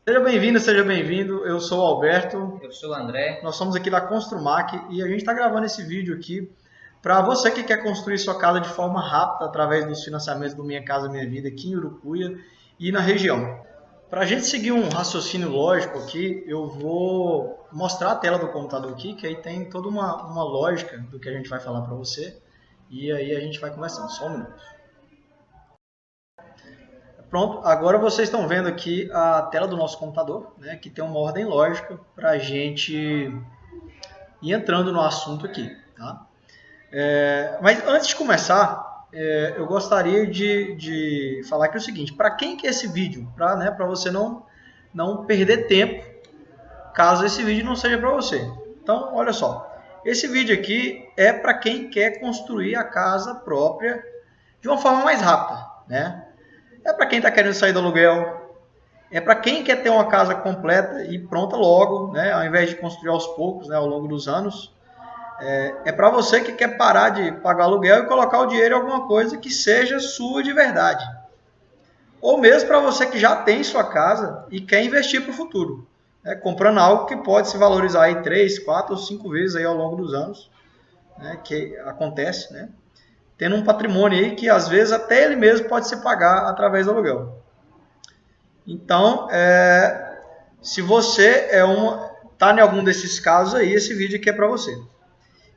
Seja bem-vindo. Eu sou o Alberto. Eu sou o André. Nós somos aqui da Construmac e a gente está gravando esse vídeo aqui para você que quer construir sua casa de forma rápida através dos financiamentos do Minha Casa Minha Vida aqui em Urucuia e na região. Para a gente seguir um raciocínio lógico aqui, eu vou mostrar a tela do computador aqui, que aí tem toda uma lógica do que a gente vai falar para você e aí a gente vai conversando. Só um minuto. Pronto, agora vocês estão vendo aqui a tela do nosso computador, né, que tem uma ordem lógica para a gente ir entrando no assunto aqui. Tá? Mas antes de começar, eu gostaria de falar aqui o seguinte, para quem que é esse vídeo? Para você não perder tempo, caso esse vídeo não seja para você. Então, olha só, esse vídeo aqui é para quem quer construir a casa própria de uma forma mais rápida, né? É para quem está querendo sair do aluguel, é para quem quer ter uma casa completa e pronta logo, né, ao invés de construir aos poucos, né, ao longo dos anos. É para você que quer parar de pagar aluguel e colocar o dinheiro em alguma coisa que seja sua de verdade. Ou mesmo para você que já tem sua casa e quer investir para o futuro, né, comprando algo que pode se valorizar aí 3, 4 ou 5 vezes aí ao longo dos anos, né, que acontece, né? Tendo um patrimônio aí que às vezes até ele mesmo pode se pagar através do aluguel. Então, se você está em algum desses casos aí, esse vídeo aqui é para você.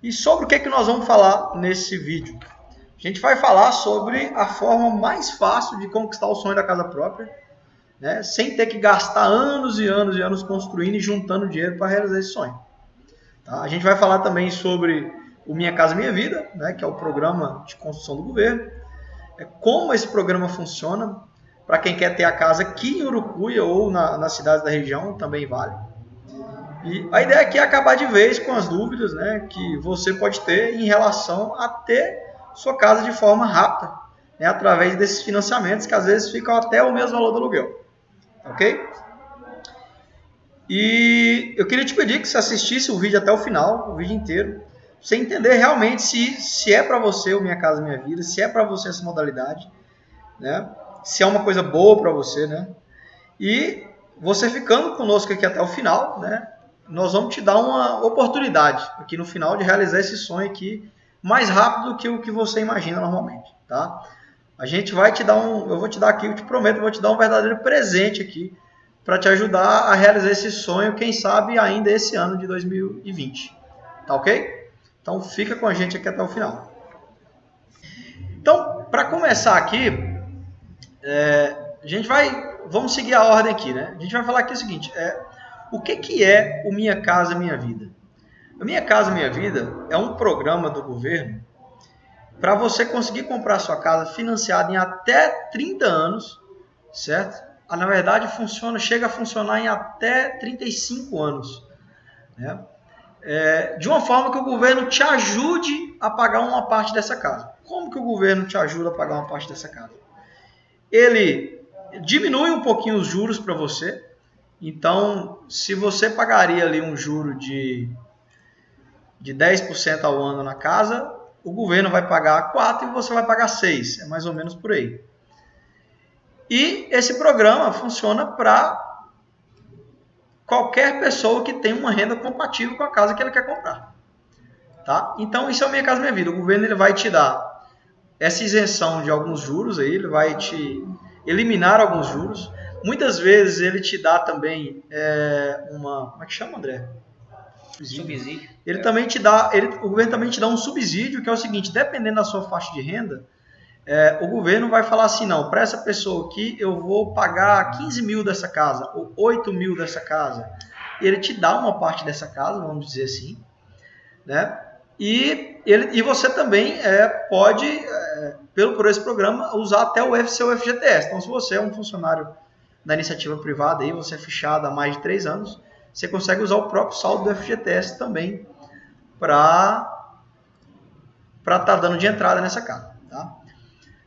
E sobre o que nós vamos falar nesse vídeo? A gente vai falar sobre a forma mais fácil de conquistar o sonho da casa própria, né, sem ter que gastar anos e anos e anos construindo e juntando dinheiro para realizar esse sonho. Tá? A gente vai falar também sobre o Minha Casa Minha Vida, né, que é o programa de construção do governo. Como esse programa funciona, para quem quer ter a casa aqui em Urucuia ou nas cidades da região, também vale. E a ideia aqui é acabar de vez com as dúvidas, né, que você pode ter em relação a ter sua casa de forma rápida, né, através desses financiamentos que às vezes ficam até o mesmo valor do aluguel. Ok? E eu queria te pedir que você assistisse o vídeo até o final, o vídeo inteiro, você entender realmente se é para você o Minha Casa Minha Vida, se é para você essa modalidade, né? Se é uma coisa boa para você, né? E você ficando conosco aqui até o final, né? Nós vamos te dar uma oportunidade aqui no final de realizar esse sonho aqui mais rápido do que o que você imagina normalmente, tá? A gente vai te dar eu vou te dar aqui, eu te prometo, eu vou te dar um verdadeiro presente aqui para te ajudar a realizar esse sonho, quem sabe ainda esse ano de 2020. Tá ok? Então fica com a gente aqui até o final. Então, para começar aqui, vamos seguir a ordem aqui, né? A gente vai falar aqui o seguinte, o que é o Minha Casa Minha Vida? A Minha Casa Minha Vida é um programa do governo para você conseguir comprar sua casa financiada em até 30 anos, certo? Na verdade, chega a funcionar em até 35 anos, né? De uma forma que o governo te ajude a pagar uma parte dessa casa. Como que o governo te ajuda a pagar uma parte dessa casa? Ele diminui um pouquinho os juros para você. Então, se você pagaria ali um juro de 10% ao ano na casa, o governo vai pagar 4% e você vai pagar 6%. É mais ou menos por aí. E esse programa funciona para qualquer pessoa que tem uma renda compatível com a casa que ele quer comprar. Tá? Então, isso é o Minha Casa Minha Vida. O governo ele vai te dar essa isenção de alguns juros, aí, ele vai te eliminar alguns juros. Muitas vezes ele te dá também como é que chama, André? Subsídio. O governo também te dá um subsídio, que é o seguinte, dependendo da sua faixa de renda, o governo vai falar assim, não, para essa pessoa aqui eu vou pagar 15 mil dessa casa, ou 8 mil dessa casa. Ele te dá uma parte dessa casa, vamos dizer assim, né? E você também pode, por esse programa, usar até o seu FGTS. Então, se você é um funcionário da iniciativa privada, aí, você é fichado há mais de 3 anos, você consegue usar o próprio saldo do FGTS também para estar dando de entrada nessa casa. Tá?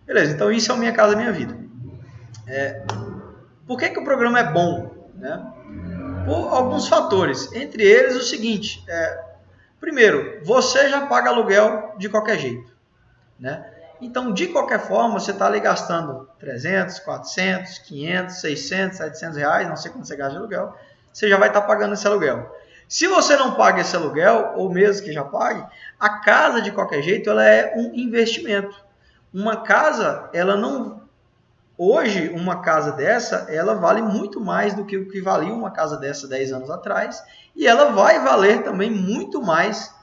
Beleza, então isso é o Minha Casa Minha Vida. Por que o programa é bom? Né? Por alguns fatores. Entre eles o seguinte, primeiro, você já paga aluguel de qualquer jeito. Né? Então, de qualquer forma, você está ali gastando 300, 400, 500, 600, 700 reais, não sei quanto você gasta de aluguel, você já vai estar pagando esse aluguel. Se você não paga esse aluguel, ou mesmo que já pague, a casa, de qualquer jeito, ela é um investimento. Uma casa, ela não... Hoje, uma casa dessa, ela vale muito mais do que o que valia uma casa dessa 10 anos atrás, e ela vai valer também muito mais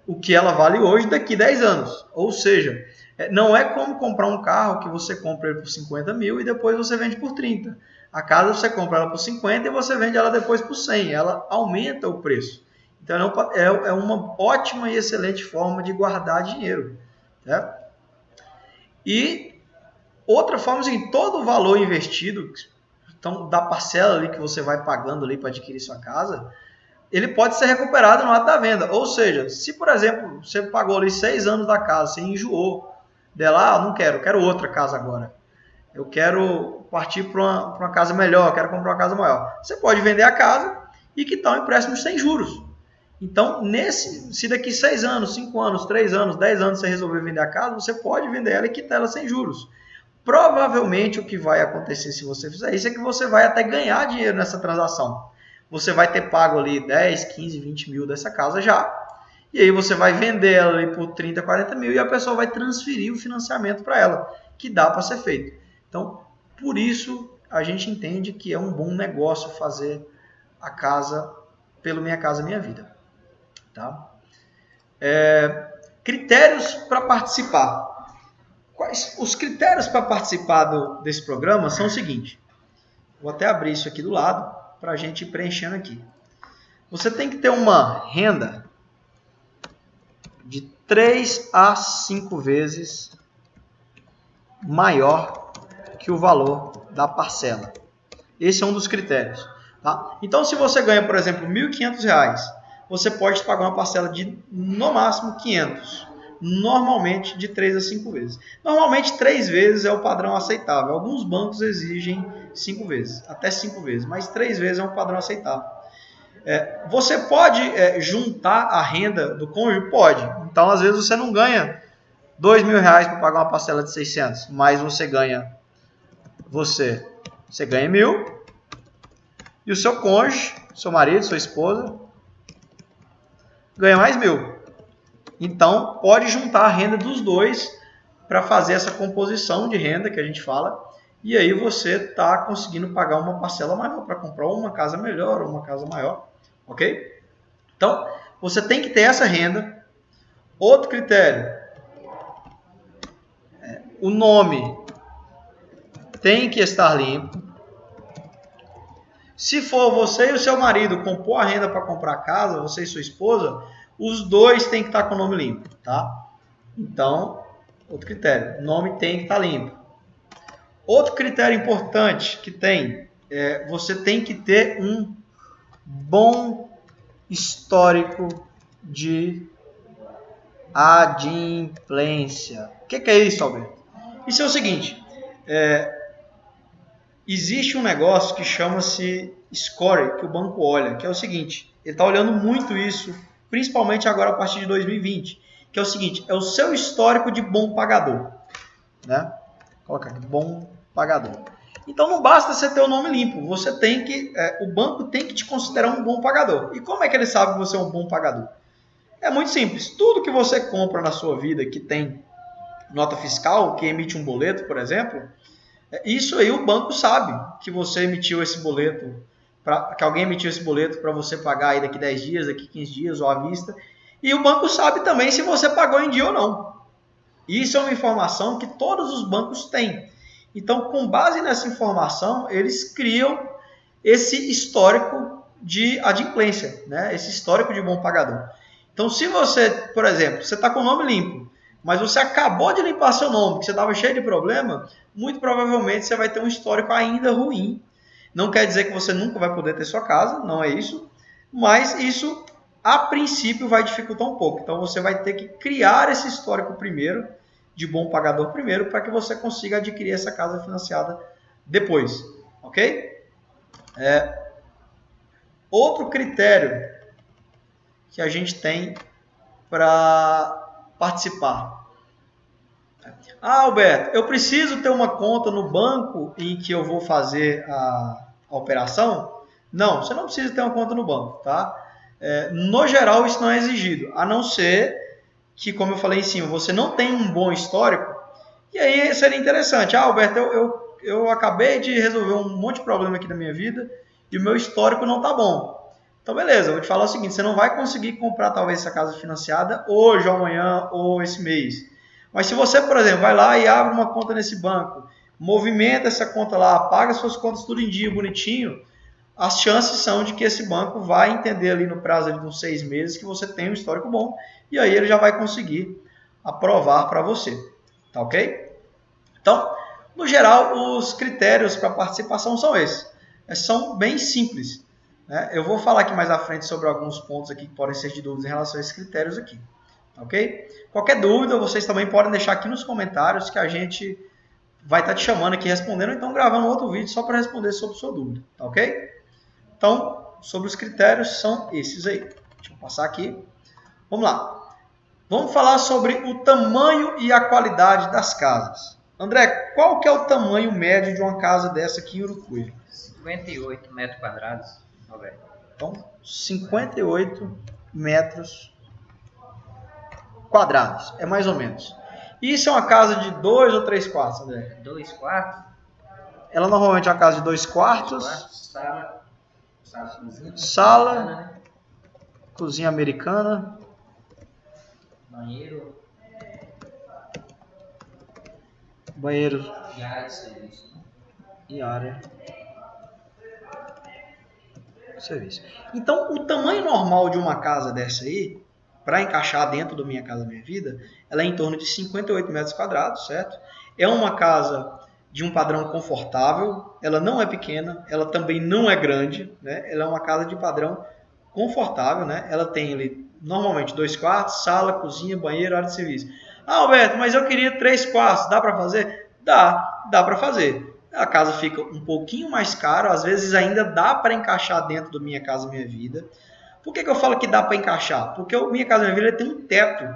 o que ela vale hoje daqui 10 anos. Ou seja, não é como comprar um carro que você compra ele por 50 mil e depois você vende por 30. A casa você compra ela por 50 e você vende ela depois por 100. Ela aumenta o preço. Então é uma ótima e excelente forma de guardar dinheiro. Né? E outra forma é o seguinte, todo o valor investido, então da parcela ali que você vai pagando ali para adquirir sua casa, ele pode ser recuperado no ato da venda. Ou seja, se, por exemplo, você pagou ali 6 anos da casa, você enjoou dela, não quero outra casa agora. Eu quero partir para uma casa melhor, quero comprar uma casa maior. Você pode vender a casa e quitar um empréstimo sem juros. Então, se daqui 6 anos, 5 anos, 3 anos, 10 anos você resolver vender a casa, você pode vender ela e quitar ela sem juros. Provavelmente o que vai acontecer se você fizer isso é que você vai até ganhar dinheiro nessa transação. Você vai ter pago ali 10, 15, 20 mil dessa casa já, e aí você vai vender ela ali por 30, 40 mil e a pessoa vai transferir o financiamento para ela, que dá para ser feito. Então, por isso a gente entende que é um bom negócio fazer a casa pelo Minha Casa Minha Vida. Tá? Critérios para participar. Os critérios para participar desse programa são o seguinte. Vou até abrir isso aqui do lado para a gente ir preenchendo aqui. Você tem que ter uma renda de 3 a 5 vezes maior que o valor da parcela. Esse é um dos critérios. Tá? Então, se você ganha, por exemplo, R$ 1.500, você pode pagar uma parcela de, no máximo, 500. Normalmente, de 3 a 5 vezes. Normalmente, 3 vezes é o padrão aceitável. Alguns bancos exigem 5 vezes, até 5 vezes, mas 3 vezes é um padrão aceitável. Você pode juntar a renda do cônjuge? Pode. Então, às vezes, você não ganha R$ 2.000 para pagar uma parcela de 600, mas você ganha R$ 1.000 e o seu cônjuge, seu marido, sua esposa, ganha mais R$ 1.000. Então, pode juntar a renda dos dois para fazer essa composição de renda que a gente fala, e aí você está conseguindo pagar uma parcela maior para comprar uma casa melhor ou uma casa maior, ok? Então, você tem que ter essa renda. Outro critério, o nome tem que estar limpo. Se for você e o seu marido compor a renda para comprar casa, você e sua esposa, os dois têm que estar com o nome limpo, tá? Então, outro critério, o nome tem que estar limpo. Outro critério importante que tem, você tem que ter um bom histórico de adimplência. O que é isso, Alberto? Isso é o seguinte, existe um negócio que chama-se score, que o banco olha, que é o seguinte, ele está olhando muito isso, principalmente agora a partir de 2020, que é o seguinte, é o seu histórico de bom pagador. Né? Coloca aqui, bom pagador. Então não basta você ter o nome limpo, você tem que, o banco tem que te considerar um bom pagador. E como é que ele sabe que você é um bom pagador? É muito simples, tudo que você compra na sua vida que tem nota fiscal, que emite um boleto, por exemplo, isso aí o banco sabe que você emitiu esse boleto, que alguém emitiu esse boleto para você pagar aí daqui 10 dias, daqui 15 dias ou à vista. E o banco sabe também se você pagou em dia ou não. Isso é uma informação que todos os bancos têm. Então, com base nessa informação, eles criam esse histórico de adimplência, né? Esse histórico de bom pagador. Então, se você, por exemplo, você está com o nome limpo, mas você acabou de limpar seu nome, porque você estava cheio de problema, muito provavelmente você vai ter um histórico ainda ruim. Não quer dizer que você nunca vai poder ter sua casa, não é isso, mas isso, a princípio, vai dificultar um pouco. Então, você vai ter que criar esse histórico primeiro, de bom pagador primeiro, para que você consiga adquirir essa casa financiada depois, ok? Outro critério que a gente tem para participar. Ah, Alberto, eu preciso ter uma conta no banco em que eu vou fazer a operação? Não, você não precisa ter uma conta no banco, tá? No geral, isso não é exigido, a não ser que, como eu falei em cima, você não tem um bom histórico, e aí seria interessante. Ah, Alberto, eu acabei de resolver um monte de problema aqui na minha vida e o meu histórico não tá bom. Então, beleza, eu vou te falar o seguinte, você não vai conseguir comprar talvez essa casa financiada hoje, ou amanhã, ou esse mês. Mas se você, por exemplo, vai lá e abre uma conta nesse banco, movimenta essa conta lá, paga suas contas tudo em dia, bonitinho, as chances são de que esse banco vai entender ali no prazo de uns 6 meses que você tem um histórico bom e aí ele já vai conseguir aprovar para você, tá ok? Então, no geral, os critérios para participação são esses. São bem simples, né? Eu vou falar aqui mais à frente sobre alguns pontos aqui que podem ser de dúvidas em relação a esses critérios aqui, ok? Qualquer dúvida, vocês também podem deixar aqui nos comentários que a gente vai estar te chamando aqui respondendo, ou então gravando outro vídeo só para responder sobre sua dúvida, tá ok? Então, sobre os critérios, são esses aí. Deixa eu passar aqui. Vamos lá. Vamos falar sobre o tamanho e a qualidade das casas. André, qual que é o tamanho médio de uma casa dessa aqui em Urucuí? 58 metros quadrados, Roberto. Então, 58 metros quadrados, é mais ou menos. Isso é uma casa de 2 ou 3 quartos, André? 2 quartos. Ela normalmente é uma casa de 2 quartos. Sala, cozinha americana. Banheiro E área de serviço. E área de serviço. Então, o tamanho normal de uma casa dessa aí, para encaixar dentro do Minha Casa Minha Vida, ela é em torno de 58 metros quadrados, certo? É uma casa de um padrão confortável, ela não é pequena, ela também não é grande, né? Ela é uma casa de padrão confortável, né? Ela tem ali, normalmente, 2 quartos, sala, cozinha, banheiro, área de serviço. Ah, Alberto, mas eu queria 3 quartos, dá para fazer? Dá para fazer. A casa fica um pouquinho mais cara, às vezes ainda dá para encaixar dentro do Minha Casa Minha Vida. Por que eu falo que dá para encaixar? Porque o Minha Casa Minha Vida tem um teto,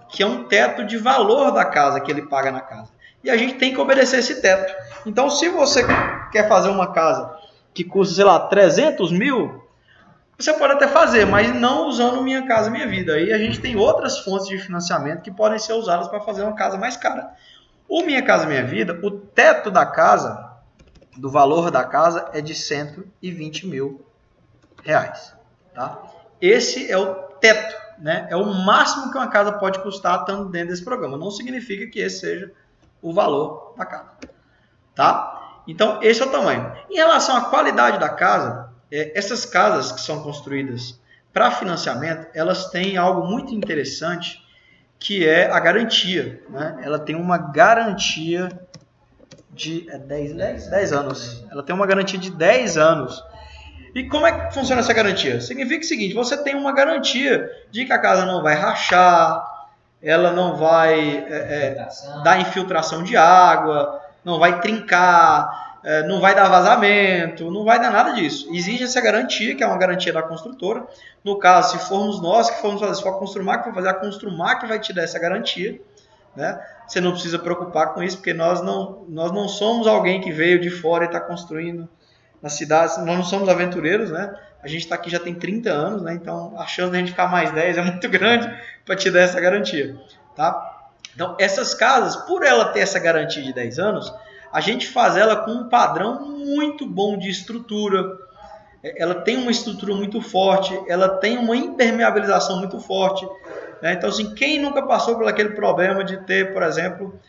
que é um teto de valor da casa que ele paga na casa. E a gente tem que obedecer esse teto. Então, se você quer fazer uma casa que custa, sei lá, 300 mil, você pode até fazer, mas não usando Minha Casa Minha Vida. Aí a gente tem outras fontes de financiamento que podem ser usadas para fazer uma casa mais cara. O Minha Casa Minha Vida, o teto da casa, do valor da casa, é de 120 mil reais. Tá? Esse é o teto, né? É o máximo que uma casa pode custar estando dentro desse programa. Não significa que esse seja o valor da casa. Tá? Então, esse é o tamanho. Em relação à qualidade da casa, essas casas que são construídas para financiamento, elas têm algo muito interessante, que é a garantia. Né? Ela tem uma garantia de 10 anos. Ela tem uma garantia de 10 anos. E como é que funciona essa garantia? Significa o seguinte, você tem uma garantia de que a casa não vai rachar, ela não vai dar infiltração de água, não vai trincar, não vai dar vazamento, não vai dar nada disso. Existe essa garantia, que é uma garantia da construtora. No caso, se formos nós que formos fazer, se for a Construmac que for fazer, a Construmac que vai te dar essa garantia. Né? Você não precisa preocupar com isso, porque nós não somos alguém que veio de fora e está construindo na cidade. Nós não somos aventureiros, né? A gente está aqui já tem 30 anos, né? Então a chance de a gente ficar mais 10 é muito grande para te dar essa garantia. Tá? Então essas casas, por ela ter essa garantia de 10 anos, a gente faz ela com um padrão muito bom de estrutura. Ela tem uma estrutura muito forte, ela tem uma impermeabilização muito forte. Né? Então, assim, quem nunca passou por aquele problema de ter, por exemplo,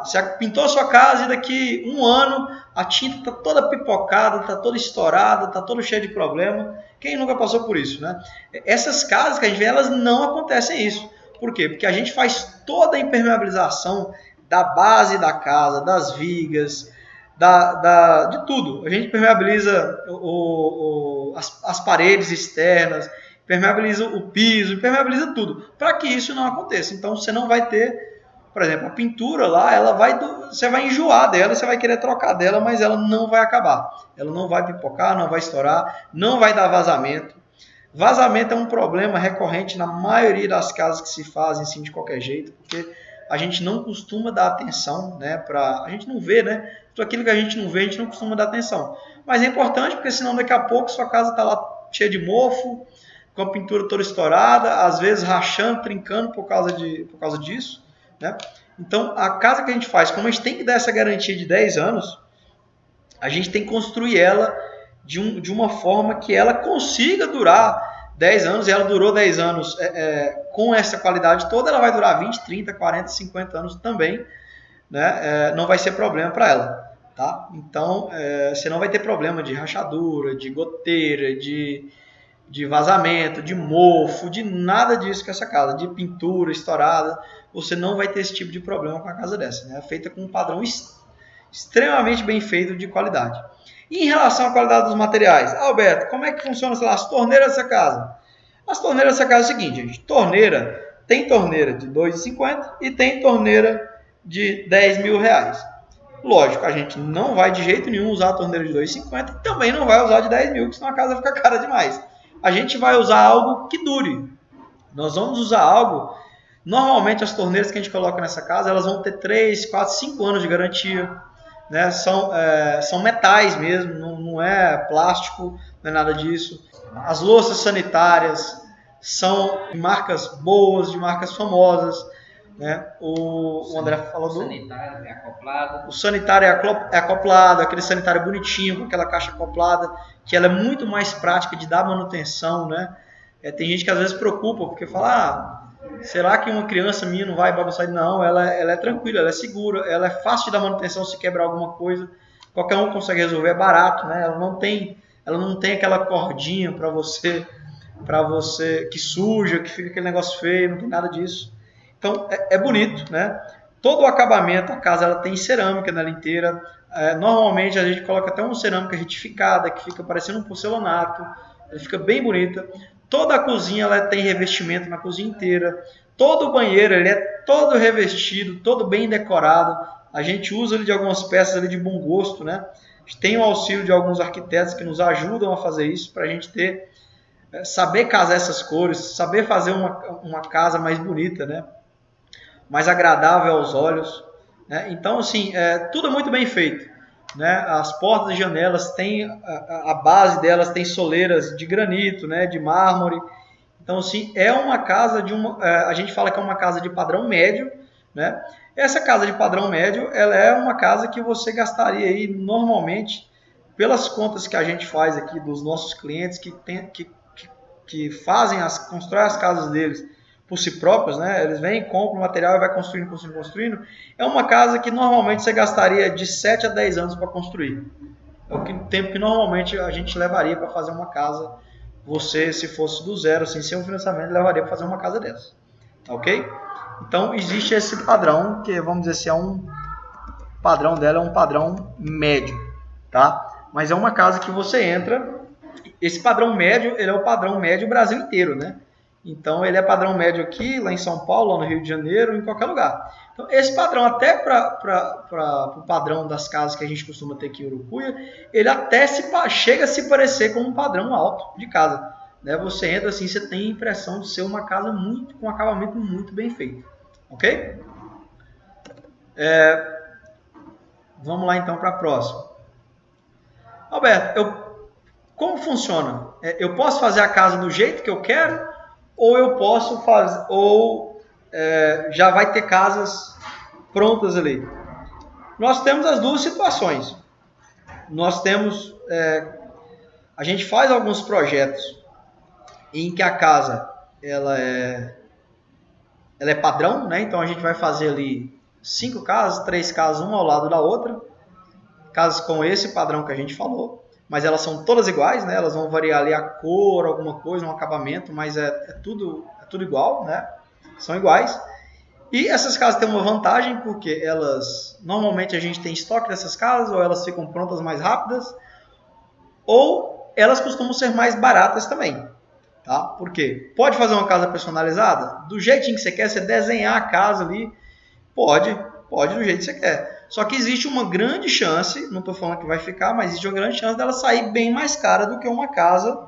você pintou a sua casa e daqui um ano a tinta está toda pipocada, está toda estourada, está toda cheia de problema. Quem nunca passou por isso? Né? Essas casas que a gente vê, elas não acontecem isso. Por quê? Porque a gente faz toda a impermeabilização da base da casa, das vigas, de tudo. A gente impermeabiliza as paredes externas, impermeabiliza o piso, impermeabiliza tudo, para que isso não aconteça. Então você não vai ter, por exemplo, a pintura lá, você vai enjoar dela, você vai querer trocar dela, mas ela não vai acabar. Ela não vai pipocar, não vai estourar, não vai dar vazamento. Vazamento é um problema recorrente na maioria das casas que se fazem assim de qualquer jeito, porque a gente não costuma dar atenção, né? A gente não vê, né? Tudo aquilo que a gente não vê, a gente não costuma dar atenção. Mas é importante porque senão daqui a pouco sua casa está lá cheia de mofo, com a pintura toda estourada, às vezes rachando, trincando por causa disso, né? Então, a casa que a gente faz, como a gente tem que dar essa garantia de 10 anos, a gente tem que construir ela de uma forma que ela consiga durar 10 anos, e ela durou 10 anos com essa qualidade toda, ela vai durar 20, 30, 40, 50 anos também, né? Não vai ser problema para ela. Tá? Então, você não vai ter problema de rachadura, de goteira, de vazamento, de mofo, de nada disso com essa casa, de pintura estourada. Você não vai ter esse tipo de problema com a casa dessa, né? Feita com um padrão extremamente bem feito de qualidade. E em relação à qualidade dos materiais, Alberto, como é que funciona, sei lá, as torneiras dessa casa? As torneiras dessa casa é o seguinte, gente, tem torneira de R$ 2,50 e tem torneira de R$ 10.000. Lógico, a gente não vai de jeito nenhum usar a torneira de R$ 2,50 e também não vai usar de 10 mil, porque senão a casa fica cara demais. A gente vai usar algo que dure. Nós vamos usar algo... Normalmente as torneiras que a gente coloca nessa casa, elas vão ter 3, 4, 5 anos de garantia. Né? São metais mesmo, não é plástico, não é nada disso. As louças sanitárias são de marcas boas, de marcas famosas. Né? O André falou do... Sanitário é acoplado. O sanitário é acoplado, aquele sanitário bonitinho, com aquela caixa acoplada, que ela é muito mais prática de dar manutenção. Né? Tem gente que às vezes preocupa, porque fala... será que uma criança minha não vai bagunçar? Não, ela é tranquila, ela é segura, ela é fácil de dar manutenção se quebrar alguma coisa. Qualquer um consegue resolver, é barato, né? Ela não tem aquela cordinha para você que suja, que fica aquele negócio feio, não tem nada disso. Então é bonito, né? Todo o acabamento, a casa ela tem cerâmica nela inteira. Normalmente a gente coloca até uma cerâmica retificada que fica parecendo um porcelanato, ela fica bem bonita. Toda a cozinha ela tem revestimento na cozinha inteira. Todo o banheiro ele é todo revestido, todo bem decorado. A gente usa ele de algumas peças ali de bom gosto, né? A gente tem o auxílio de alguns arquitetos que nos ajudam a fazer isso para a gente saber casar essas cores, saber fazer uma casa mais bonita, né? Mais agradável aos olhos. Né? Então, assim, tudo é muito bem feito. Né? As portas e janelas têm a base delas tem soleiras de granito, né? De mármore. Então, assim, é uma casa a gente fala que é uma casa de padrão médio, né? Essa casa de padrão médio, ela é uma casa que você gastaria aí normalmente, pelas contas que a gente faz aqui dos nossos clientes que constroem as casas deles por si próprios, né? Eles vêm, compram o material e vai construindo. É uma casa que normalmente você gastaria de 7 a 10 anos para construir. É o tempo que normalmente a gente levaria para fazer uma casa. Você, se fosse do zero, assim, sem um financiamento, levaria para fazer uma casa dessa. Ok? Então, existe esse padrão, que vamos dizer assim, padrão dela é um padrão médio. Tá? Mas é uma casa que você entra... Esse padrão médio, ele é o padrão médio Brasil inteiro, né? Então, ele é padrão médio aqui, lá em São Paulo, lá no Rio de Janeiro, em qualquer lugar. Então, esse padrão, até para o padrão das casas que a gente costuma ter aqui em Urucuia, ele até chega a se parecer com um padrão alto de casa. Né? Você entra assim, você tem a impressão de ser uma casa com um acabamento muito bem feito. Ok? Vamos lá, então, para a próxima. Alberto, como funciona? Eu posso fazer a casa do jeito que eu quero? Ou eu posso fazer, já vai ter casas prontas ali. Nós temos as duas situações. Nós temos, a gente faz alguns projetos em que a casa ela é padrão, né? Então a gente vai fazer ali 5 casas, 3 casas, uma ao lado da outra, casas com esse padrão que a gente falou. Mas elas são todas iguais, né? Elas vão variar ali a cor, alguma coisa, um acabamento, mas é tudo igual, né? São iguais. E essas casas têm uma vantagem, porque normalmente a gente tem estoque dessas casas, ou elas ficam prontas mais rápidas, ou elas costumam ser mais baratas também. Tá? Por quê? Pode fazer uma casa personalizada? Do jeitinho que você quer, você desenhar a casa ali, pode do jeito que você quer. Só que existe uma grande chance, não estou falando que vai ficar, mas existe uma grande chance dela sair bem mais cara do que uma casa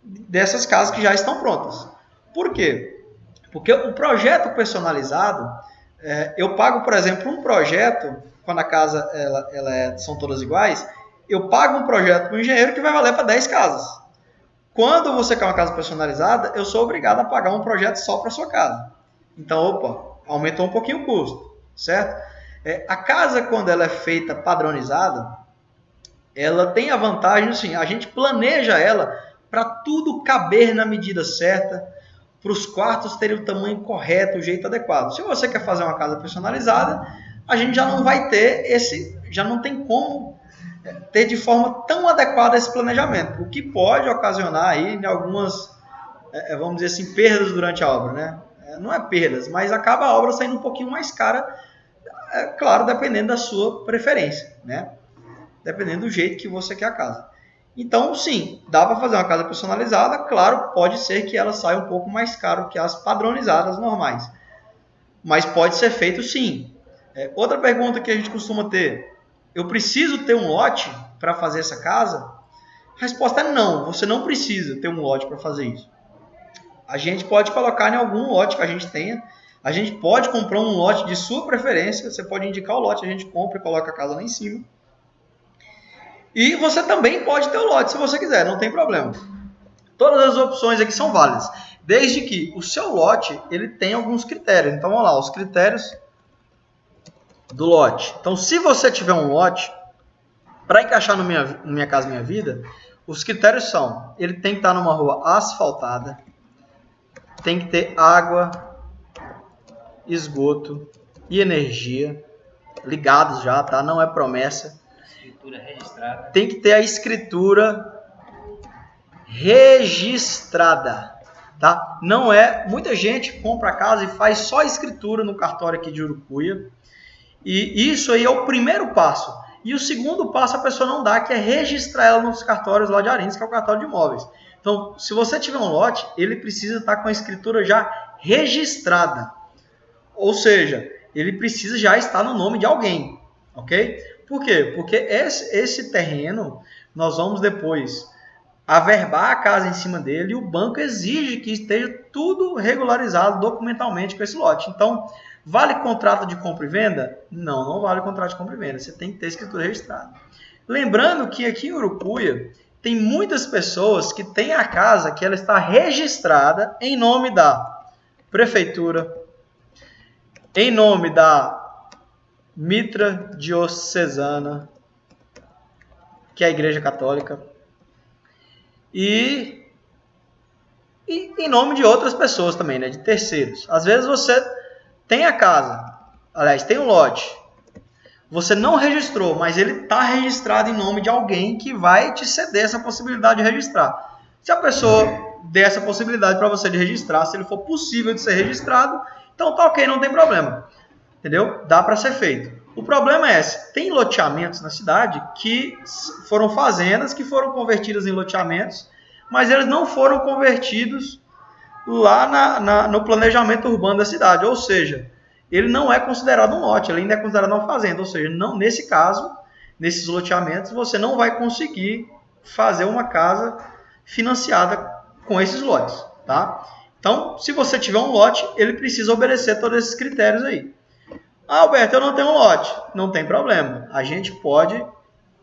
dessas casas que já estão prontas. Por quê? Porque o projeto personalizado, Eu pago, por exemplo, um projeto, quando a casa são todas iguais, eu pago um projeto para o engenheiro que vai valer para 10 casas. Quando você quer uma casa personalizada, eu sou obrigado a pagar um projeto só para sua casa. Então, opa, aumentou um pouquinho o custo, certo? A casa, quando ela é feita padronizada, ela tem a vantagem, assim, a gente planeja ela para tudo caber na medida certa, para os quartos terem o tamanho correto, o jeito adequado. Se você quer fazer uma casa personalizada, a gente já não vai ter já não tem como ter de forma tão adequada esse planejamento, o que pode ocasionar aí algumas, vamos dizer assim, perdas durante a obra, né? Não é perdas, mas acaba a obra saindo um pouquinho mais cara, claro, dependendo da sua preferência, né? Dependendo do jeito que você quer a casa. Então, sim, dá para fazer uma casa personalizada, claro, pode ser que ela saia um pouco mais caro que as padronizadas normais, mas pode ser feito sim. Outra pergunta que a gente costuma ter: eu preciso ter um lote para fazer essa casa? A resposta é não, você não precisa ter um lote para fazer isso. A gente pode colocar em algum lote que a gente tenha, a gente pode comprar um lote de sua preferência, você pode indicar o lote, a gente compra e coloca a casa lá em cima. E você também pode ter o lote se você quiser, não tem problema. Todas as opções aqui são válidas, desde que o seu lote ele tenha alguns critérios. Então vamos lá, os critérios do lote. Então se você tiver um lote, para encaixar no Minha Casa Minha Vida, os critérios são: ele tem que estar numa rua asfaltada, tem que ter água, esgoto e energia ligados já, tá? Não é promessa. Escritura registrada. Tem que ter a escritura registrada, tá? Não é... Muita gente compra a casa e faz só a escritura no cartório aqui de Urucuia. E isso aí é o primeiro passo. E o segundo passo a pessoa não dá, que é registrar ela nos cartórios lá de Arinhos, que é o cartório de imóveis. Então, se você tiver um lote, ele precisa estar com a escritura já registrada. Ou seja, ele precisa já estar no nome de alguém, ok? Por quê? Porque esse terreno, nós vamos depois averbar a casa em cima dele e o banco exige que esteja tudo regularizado documentalmente com esse lote. Então, vale contrato de compra e venda? Não, não vale contrato de compra e venda. Você tem que ter escritura registrada. Lembrando que aqui em Urucuia tem muitas pessoas que têm a casa que ela está registrada em nome da prefeitura, em nome da Mitra Diocesana, que é a Igreja Católica, e em nome de outras pessoas também, né, de terceiros. Às vezes você tem a casa, aliás, tem um lote, você não registrou, mas ele está registrado em nome de alguém que vai te ceder essa possibilidade de registrar. Se a pessoa der essa possibilidade para você de registrar, se ele for possível de ser registrado, então tá ok, não tem problema. Entendeu? Dá para ser feito. O problema é esse: tem loteamentos na cidade que foram fazendas que foram convertidas em loteamentos, mas eles não foram convertidos lá no planejamento urbano da cidade. Ou seja, ele não é considerado um lote, ele ainda é considerado uma fazenda. Ou seja, não, nesse caso, nesses loteamentos, você não vai conseguir fazer uma casa financiada com esses lotes. Tá? Então, se você tiver um lote, ele precisa obedecer todos esses critérios aí. Ah, Alberto, eu não tenho um lote. Não tem problema. A gente pode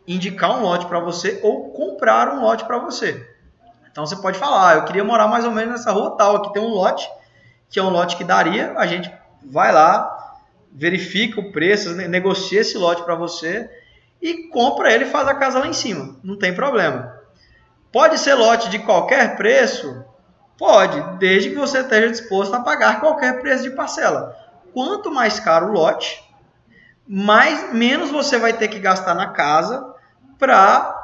indicar um lote para você ou comprar um lote para você. Então você pode falar: eu queria morar mais ou menos nessa rua tal. Aqui tem um lote, que é um lote que daria. A gente vai lá, verifica o preço, negocia esse lote para você e compra ele e faz a casa lá em cima. Não tem problema. Pode ser lote de qualquer preço? Pode, desde que você esteja disposto a pagar qualquer preço de parcela. Quanto mais caro o lote, menos você vai ter que gastar na casa para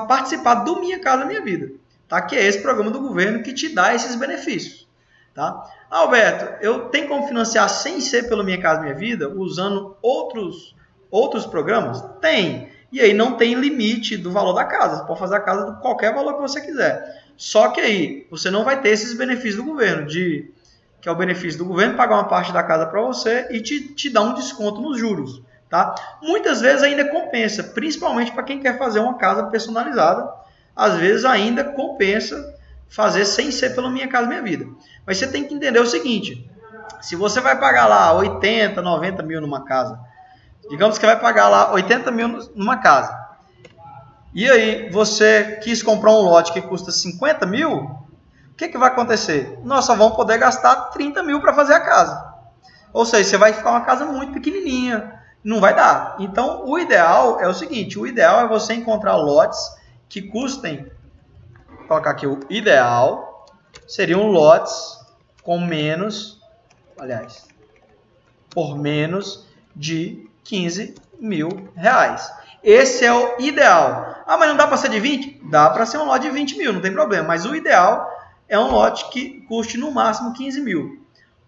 participar do Minha Casa Minha Vida, tá? Que é esse programa do governo que te dá esses benefícios. Tá? Alberto, eu tenho como financiar sem ser pelo Minha Casa Minha Vida, usando outros programas? Tem. E aí não tem limite do valor da casa. Você pode fazer a casa de qualquer valor que você quiser. Só que aí você não vai ter esses benefícios do governo, que é o benefício do governo pagar uma parte da casa para você e te dar um desconto nos juros. Tá? Muitas vezes ainda compensa, principalmente para quem quer fazer uma casa personalizada. Às vezes ainda compensa fazer sem ser pelo Minha Casa Minha Vida. Mas você tem que entender o seguinte: Se você vai pagar lá 80, 90 mil numa casa, digamos que vai pagar lá 80 mil numa casa, e aí você quis comprar um lote que custa 50 mil, o que vai acontecer? Nós só vamos poder gastar 30 mil para fazer a casa. Ou seja, você vai ficar uma casa muito pequenininha, não vai dar. Então, o ideal é o seguinte, o ideal é você encontrar lotes que custem, vou colocar aqui o ideal, seriam lotes com menos, aliás, por menos de 15 mil reais. Esse é o ideal. Ah, mas não dá para ser de 20? Dá para ser um lote de 20 mil, não tem problema. Mas o ideal é um lote que custe no máximo 15 mil.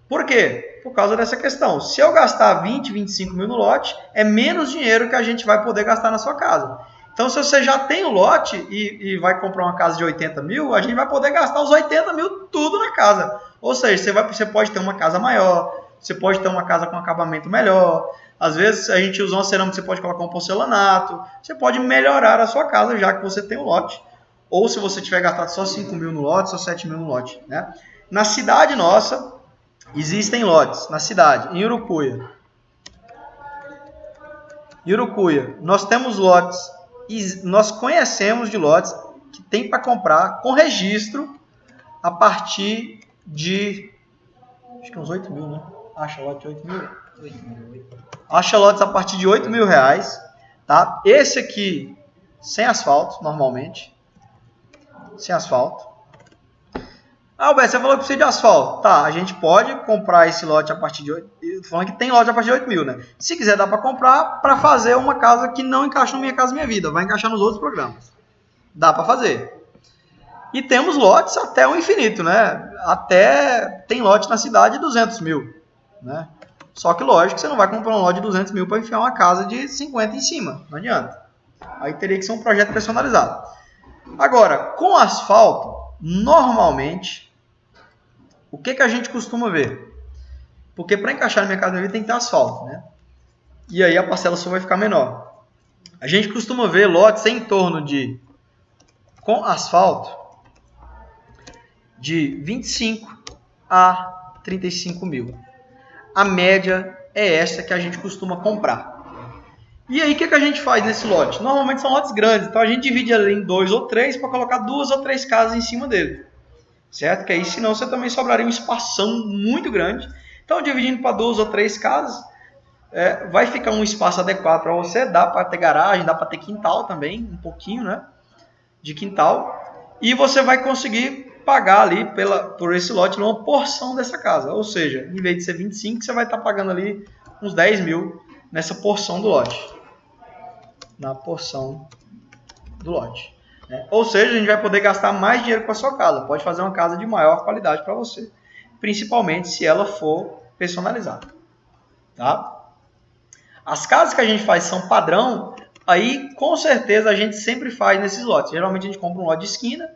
Por quê? Por causa dessa questão. Se eu gastar 20, 25 mil no lote, é menos dinheiro que a gente vai poder gastar na sua casa. Então, se você já tem o lote e vai comprar uma casa de 80 mil, a gente vai poder gastar os 80 mil tudo na casa. Ou seja, você pode ter uma casa maior, você pode ter uma casa com acabamento melhor. Às vezes, a gente usa uma cerâmica, você pode colocar um porcelanato. Você pode melhorar a sua casa, já que você tem o lote. Ou se você tiver gastado só 5 mil no lote, só 7 mil no lote. Né? Na cidade nossa, existem lotes. Na cidade, em Urucuia. Nós temos lotes, e nós conhecemos de lotes que tem para comprar com registro a partir de, acho que uns 8 mil, né? Acha lote de 8 mil? 8 mil. Acha lotes a partir de 8 mil reais. Tá? Esse aqui, sem asfalto, normalmente. Sem asfalto. Ah, Alberto, você falou que precisa de asfalto. Tá, a gente pode comprar esse lote a partir de 8 mil. Falando que tem lote a partir de 8 mil, né? Se quiser, dá para comprar para fazer uma casa que não encaixa no Minha Casa Minha Vida. Vai encaixar nos outros programas. Dá para fazer. E temos lotes até o infinito, né? Até tem lote na cidade de 200 mil. Né? Só que, lógico, você não vai comprar um lote de 200 mil para enfiar uma casa de 50 em cima. Não adianta. Aí teria que ser um projeto personalizado. Agora, com asfalto, normalmente, o que a gente costuma ver? Porque para encaixar na Minha Casa Minha Vida tem que ter asfalto, né? E aí a parcela só vai ficar menor. A gente costuma ver lotes em torno de, com asfalto, de 25 a 35 mil. A média é essa que a gente costuma comprar. E aí, o que a gente faz nesse lote? Normalmente são lotes grandes, então a gente divide ali em 2 ou 3 para colocar 2 ou 3 casas em cima dele. Certo? Que aí, senão, você também sobraria um espação muito grande. Então, dividindo para 2 ou 3 casas, vai ficar um espaço adequado para você. Dá para ter garagem, dá para ter quintal também, um pouquinho, né? De quintal. E você vai conseguir pagar ali por esse lote uma porção dessa casa. Ou seja, em vez de ser 25, você vai estar pagando ali uns 10 mil nessa porção do lote. Na porção do lote. Né? Ou seja, a gente vai poder gastar mais dinheiro com a sua casa. Pode fazer uma casa de maior qualidade para você. Principalmente se ela for personalizada. Tá? As casas que a gente faz são padrão. Aí, com certeza, a gente sempre faz nesses lotes. Geralmente, a gente compra um lote de esquina,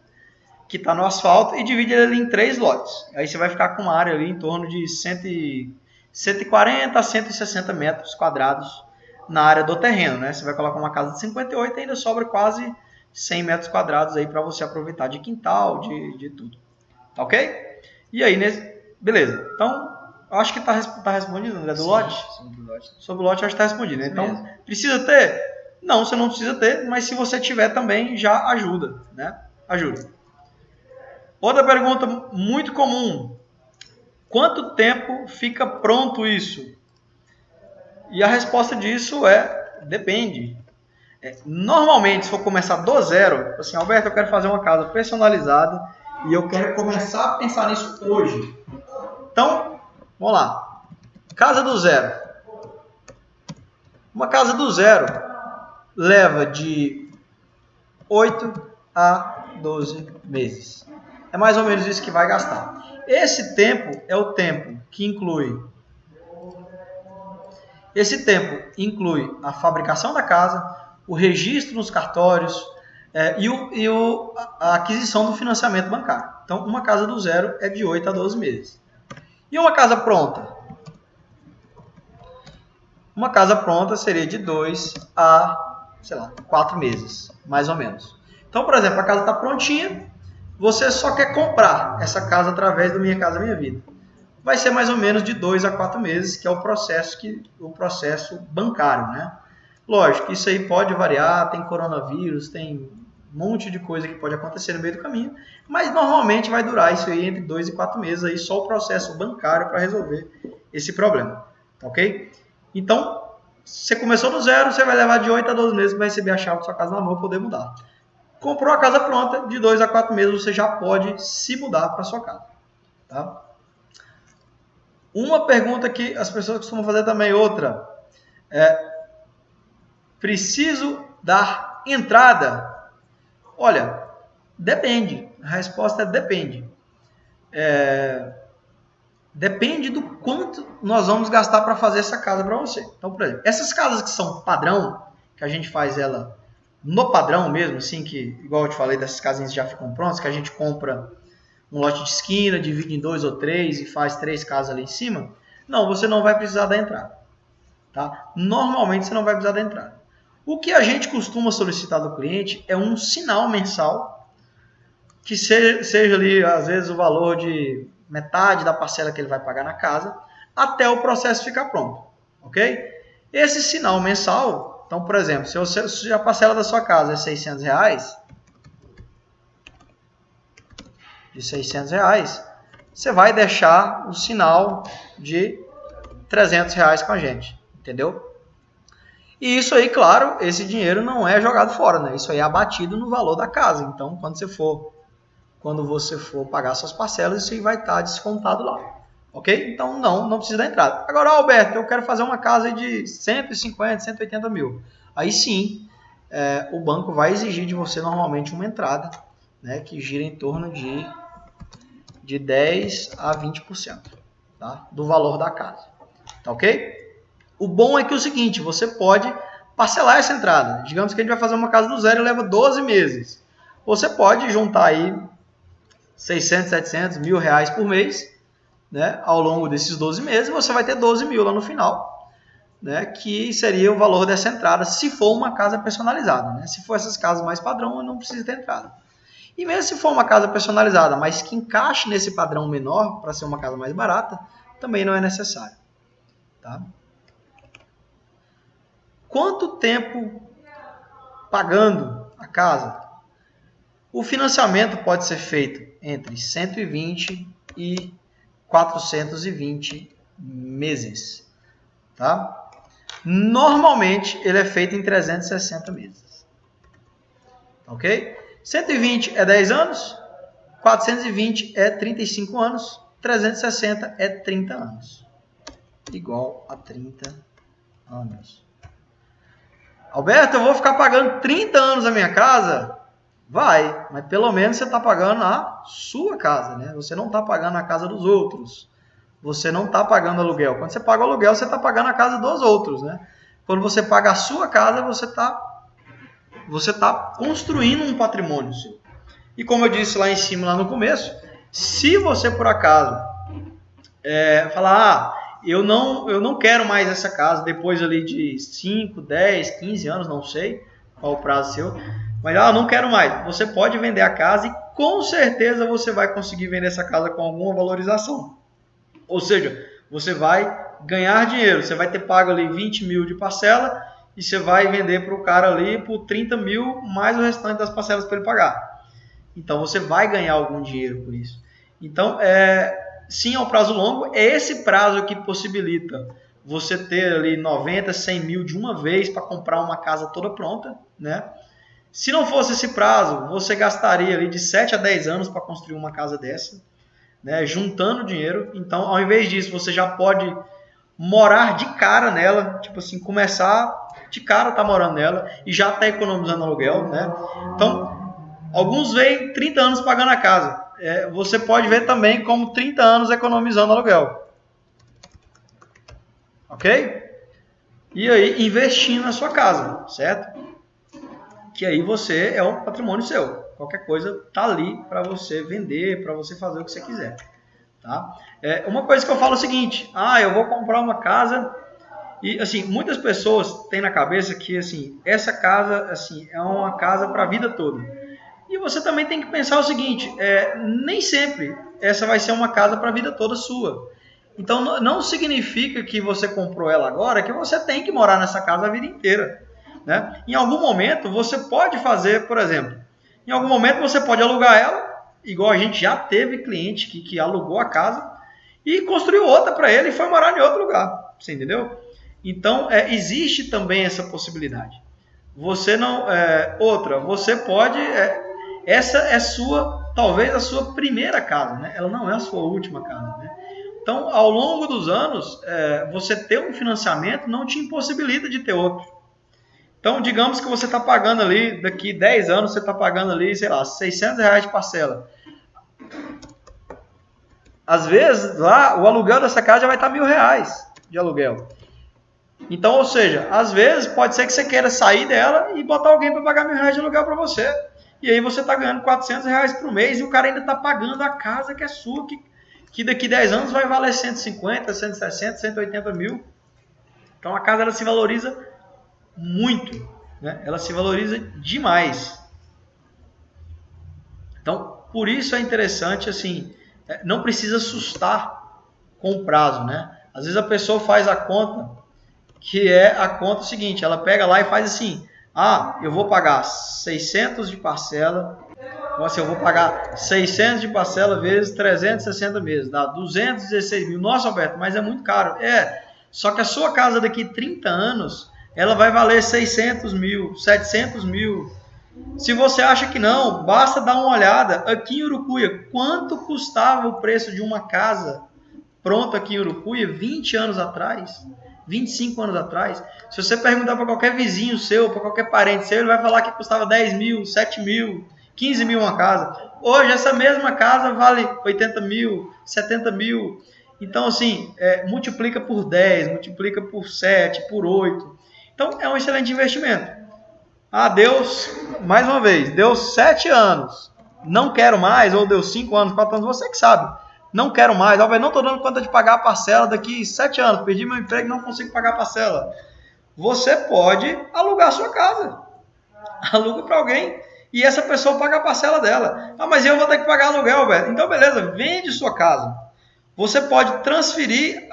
que está no asfalto, e divide ele em 3 lotes. Aí você vai ficar com uma área ali em torno de 140 a 160 metros quadrados na área do terreno. Né? Você vai colocar uma casa de 58 e ainda sobra quase 100 metros quadrados aí para você aproveitar de quintal, de tudo. Tá ok? E aí, beleza. Então, acho que tá respondido, André, do lote? Sobre o lote. Sobre o lote, acho que está respondido. Né? Então, precisa ter? Não, você não precisa ter, mas se você tiver também, já ajuda. Né? Ajuda. Outra pergunta muito comum. Quanto tempo fica pronto isso? E a resposta disso é, depende. Normalmente, se for começar do zero, assim, Alberto, eu quero fazer uma casa personalizada e eu quero começar a pensar nisso hoje. Então, vamos lá. Casa do zero. Uma casa do zero leva de 8 a 12 meses. É mais ou menos isso que vai gastar. Esse tempo é o tempo que inclui... Esse tempo inclui a fabricação da casa, o registro nos cartórios e a aquisição do financiamento bancário. Então, uma casa do zero é de 8 a 12 meses. E uma casa pronta? Uma casa pronta seria de 2 a, 4 meses, mais ou menos. Então, por exemplo, a casa está prontinha, você só quer comprar essa casa através do Minha Casa Minha Vida. vai ser mais ou menos de 2 a 4 meses, que é o processo bancário, né? Lógico, isso aí pode variar, tem coronavírus, tem um monte de coisa que pode acontecer no meio do caminho, mas normalmente vai durar isso aí entre 2 e 4 meses, aí só o processo bancário para resolver esse problema, tá ok? Então, você começou do zero, você vai levar de 8 a 12 meses para receber a chave da sua casa na mão e poder mudar. Comprou a casa pronta, de 2 a 4 meses você já pode se mudar para sua casa, tá? Uma pergunta que as pessoas costumam fazer também, outra, preciso dar entrada? Olha, depende. A resposta é depende. Depende do quanto nós vamos gastar para fazer essa casa para você. Então, por exemplo, essas casas que são padrão, que a gente faz ela no padrão mesmo, assim, que, igual eu te falei, dessas casinhas já ficam prontas, que a gente compra um lote de esquina, divide em 2 ou 3 e faz 3 casas ali em cima, não, você não vai precisar da entrada. Tá? Normalmente você não vai precisar da entrada. O que a gente costuma solicitar do cliente é um sinal mensal, que seja ali, às vezes, o valor de metade da parcela que ele vai pagar na casa, até o processo ficar pronto. Ok? Esse sinal mensal, então, por exemplo, se a parcela da sua casa é R$600, de R$600, você vai deixar o sinal de R$300 com a gente, entendeu? E isso aí, claro, esse dinheiro não é jogado fora, né? Isso aí é abatido no valor da casa. Então, quando você for pagar suas parcelas, isso aí vai estar descontado lá, ok? Então, não precisa da entrada. Agora, Alberto, eu quero fazer uma casa de 150, 180 mil. Aí sim, o banco vai exigir de você normalmente uma entrada, né, que gira em torno de 10 a 20%, tá? Do valor da casa, tá ok? O bom é que é o seguinte, você pode parcelar essa entrada. Digamos que a gente vai fazer uma casa do zero e leva 12 meses. Você pode juntar aí 600, 700, R$1.000 por mês, né, ao longo desses 12 meses, você vai ter 12 mil lá no final, né, que seria o valor dessa entrada, se for uma casa personalizada. Né? Se for essas casas mais padrão, não precisa ter entrada. E mesmo se for uma casa personalizada, mas que encaixe nesse padrão menor, para ser uma casa mais barata, também não é necessário. Tá? Quanto tempo pagando a casa? O financiamento pode ser feito entre 120 e 420 meses. Tá? Normalmente, ele é feito em 360 meses. Ok? 120 é 10 anos, 420 é 35 anos, 360 é 30 anos. Igual a 30 anos. Alberto, eu vou ficar pagando 30 anos a minha casa? Vai, mas pelo menos você está pagando a sua casa, né? Você não está pagando a casa dos outros. Você não está pagando aluguel. Quando você paga o aluguel, você está pagando a casa dos outros, né? Quando você paga a sua casa, você tá construindo um patrimônio seu. E como eu disse lá em cima, lá no começo, se você por acaso falar, eu não quero mais essa casa depois ali de 5, 10, 15 anos, não sei qual o prazo seu, mas não quero mais. Você pode vender a casa e com certeza você vai conseguir vender essa casa com alguma valorização. Ou seja, você vai ganhar dinheiro, você vai ter pago ali 20 mil de parcela e você vai vender para o cara ali por 30 mil mais o restante das parcelas para ele pagar. Então você vai ganhar algum dinheiro por isso. Então, sim, é um prazo longo, é esse prazo que possibilita você ter ali 90, 100 mil de uma vez para comprar uma casa toda pronta, né? Se não fosse esse prazo, você gastaria ali de 7 a 10 anos para construir uma casa dessa, né? Juntando dinheiro. Então, ao invés disso, você já pode morar de cara nela, tipo assim, começar de cara tá morando nela e já tá economizando aluguel, né? Então, alguns veem 30 anos pagando a casa. Você pode ver também como 30 anos economizando aluguel. Ok? E aí, investindo na sua casa, certo? Que aí você é um patrimônio seu. Qualquer coisa tá ali para você vender, para você fazer o que você quiser. Tá? Uma coisa que eu falo é o seguinte, eu vou comprar uma casa e, assim, muitas pessoas têm na cabeça que, assim, essa casa, assim, é uma casa para a vida toda. E você também tem que pensar o seguinte, nem sempre essa vai ser uma casa para a vida toda sua. Então não significa que você comprou ela agora que você tem que morar nessa casa a vida inteira, né? Em algum momento você pode fazer, por exemplo, em algum momento você pode alugar ela, igual a gente já teve cliente que alugou a casa e construiu outra para ele e foi morar em outro lugar, você entendeu? Então existe também essa possibilidade. Você não, você pode, essa é talvez a sua primeira casa, né? Ela não é a sua última casa, né? Então, ao longo dos anos, você ter um financiamento não te impossibilita de ter outro. Então, digamos que você está pagando ali, daqui 10 anos, você está pagando ali, sei lá, R$600 de parcela. Às vezes, lá, o aluguel dessa casa já vai estar R$1.000 de aluguel. Então, ou seja, às vezes pode ser que você queira sair dela e botar alguém para pagar R$1.000 de aluguel para você. E aí você está ganhando R$400 por mês e o cara ainda está pagando a casa que é sua, que daqui 10 anos vai valer 150, 160, 180 mil. Então a casa ela se valoriza muito, né? Ela se valoriza demais. Então, por isso é interessante, assim, não precisa assustar com o prazo, né? Às vezes a pessoa faz a conta, que é a conta seguinte, ela pega lá e faz assim, eu vou pagar 600 de parcela, assim, eu vou pagar 600 de parcela vezes 360 meses, dá 216 mil. Nossa, Alberto, mas é muito caro. Só que a sua casa daqui 30 anos, ela vai valer 600 mil, 700 mil. Se você acha que não, basta dar uma olhada. Aqui em Urucuia, quanto custava o preço de uma casa pronta aqui em Urucuia 20 anos atrás? 25 anos atrás? Se você perguntar para qualquer vizinho seu, para qualquer parente seu, ele vai falar que custava 10 mil, 7 mil, 15 mil uma casa. Hoje, essa mesma casa vale 80 mil, 70 mil. Então, assim, multiplica por 10, multiplica por 7, por 8. Então, é um excelente investimento. Deus, mais uma vez, deu 7 anos. Não quero mais, ou deu 5 anos, 4 anos, você que sabe. Não quero mais, não estou dando conta de pagar a parcela daqui 7 anos. Perdi meu emprego e não consigo pagar a parcela. Você pode alugar a sua casa. Aluga para alguém e essa pessoa paga a parcela dela. Mas eu vou ter que pagar aluguel, Alberto. Então, beleza, vende sua casa. Você pode transferir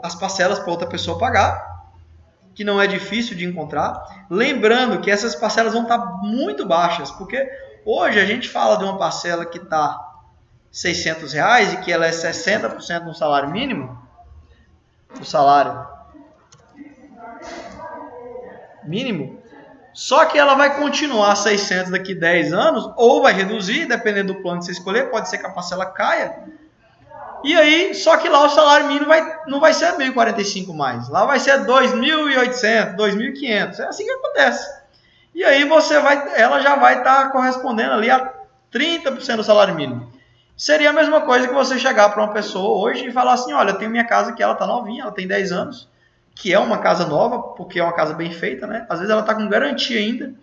as parcelas para outra pessoa pagar, que não é difícil de encontrar. Lembrando que essas parcelas vão estar muito baixas, porque hoje a gente fala de uma parcela que está R$600 e que ela é 60% do salário mínimo. O salário mínimo. Só que ela vai continuar 600 daqui 10 anos, ou vai reduzir, dependendo do plano que você escolher, pode ser que a parcela caia. E aí, só que lá o salário mínimo não vai ser 1.045 mais. Lá vai ser 2.800, 2.500. É assim que acontece. E aí ela já vai estar correspondendo ali a 30% do salário mínimo. Seria a mesma coisa que você chegar para uma pessoa hoje e falar assim, olha, eu tenho minha casa aqui, ela está novinha, ela tem 10 anos, que é uma casa nova, porque é uma casa bem feita, né? Às vezes ela está com garantia ainda.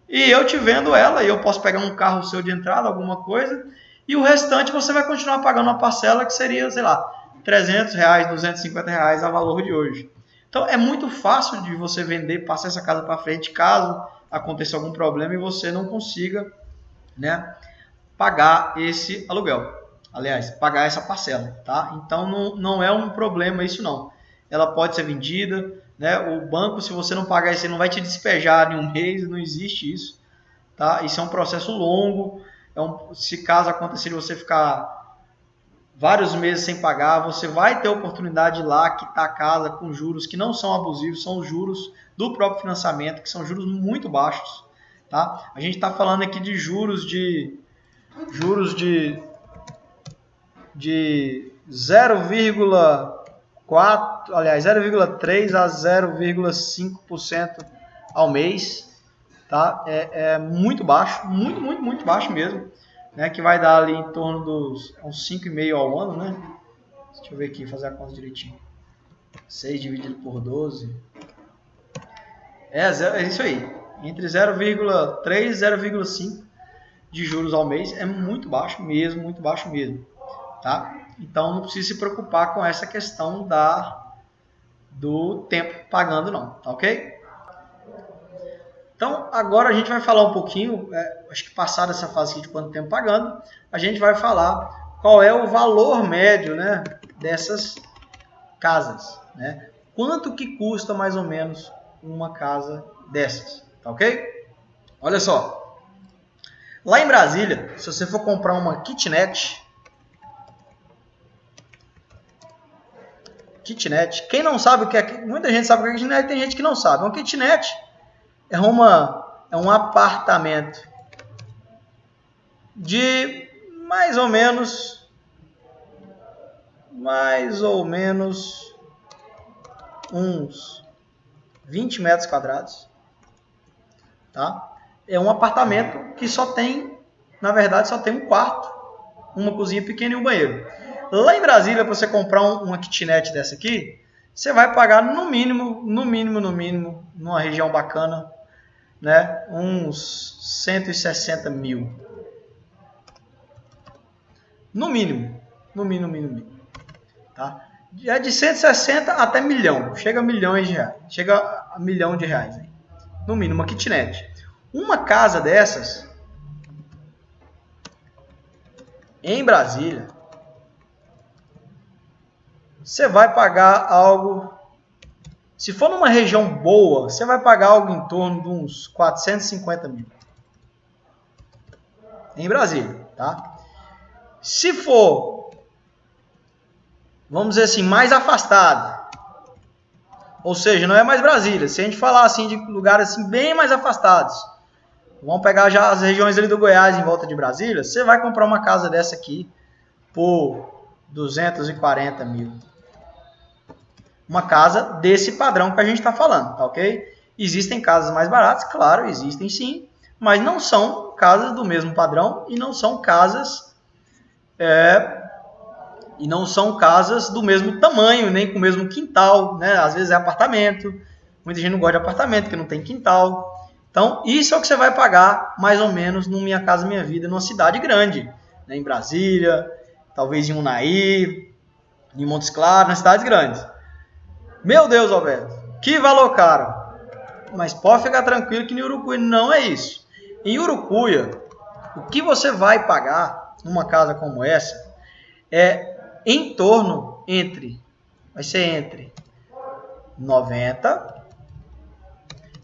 E eu te vendo ela, e eu posso pegar um carro seu de entrada, alguma coisa, e o restante você vai continuar pagando uma parcela que seria, sei lá, R$300, R$250 a valor de hoje. Então é muito fácil de você vender, passar essa casa para frente, caso aconteça algum problema e você não consiga, né, pagar esse aluguel. Aliás, pagar essa parcela, tá? Então não é um problema isso não. Ela pode ser vendida, né? O banco, se você não pagar isso, ele não vai te despejar em um mês, não existe isso, tá? Isso é um processo longo. Se caso acontecer de você ficar vários meses sem pagar, você vai ter a oportunidade de ir lá quitar a casa com juros que não são abusivos, são os juros do próprio financiamento, que são juros muito baixos, tá? A gente está falando aqui de juros de 0,4, aliás, 0,3 a 0,5% ao mês, tá? É muito baixo, muito baixo mesmo, né? Que vai dar ali em torno dos uns 5,5 ao ano, né? Deixa eu ver aqui, fazer a conta direitinho. 6 dividido por 12. É isso aí. Entre 0,3 e 0,5 de juros ao mês é muito baixo mesmo, tá? Então não precisa se preocupar com essa questão do tempo pagando não, tá ok? Então agora a gente vai falar um pouquinho, acho que passada essa fase aqui de quanto tempo pagando, a gente vai falar qual é o valor médio, né? dessas casas, né? Quanto que custa mais ou menos uma casa dessas, tá ok? Olha só, lá em Brasília, se você for comprar uma kitnet, quem não sabe o que é, muita gente sabe o que é kitnet, tem gente que não sabe. Uma kitnet é um apartamento de mais ou menos uns 20 metros quadrados, tá? É um apartamento que só tem, na verdade, só tem um quarto, uma cozinha pequena e um banheiro. Lá em Brasília, para você comprar uma kitnet dessa aqui, você vai pagar no mínimo, numa região bacana, né, uns 160 mil. No mínimo. Tá? É de 160 até milhão. Chega a milhões de reais. Chega a R$1 milhão. Aí. No mínimo, uma kitnet. Uma casa dessas, em Brasília, você vai pagar algo... Se for numa região boa, você vai pagar algo em torno de uns 450 mil. Em Brasília, tá? Se for, vamos dizer assim, mais afastado, ou seja, não é mais Brasília, se a gente falar assim de lugares assim bem mais afastados, vamos pegar já as regiões ali do Goiás em volta de Brasília, você vai comprar uma casa dessa aqui por 240 mil. Uma casa desse padrão que a gente está falando, tá ok? Existem casas mais baratas, claro, existem sim, mas não são casas do mesmo padrão e não são casas do mesmo tamanho, nem com o mesmo quintal, né? Às vezes é apartamento, muita gente não gosta de apartamento, porque não tem quintal. Então, isso é o que você vai pagar, mais ou menos, no Minha Casa Minha Vida, numa cidade grande, né? Em Brasília, talvez em Unai, em Montes Claros, nas cidades grandes. Meu Deus, Alberto, que valor caro. Mas pode ficar tranquilo que em Urucuia não é isso. Em Urucuia, o que você vai pagar numa casa como essa é em torno vai ser entre 90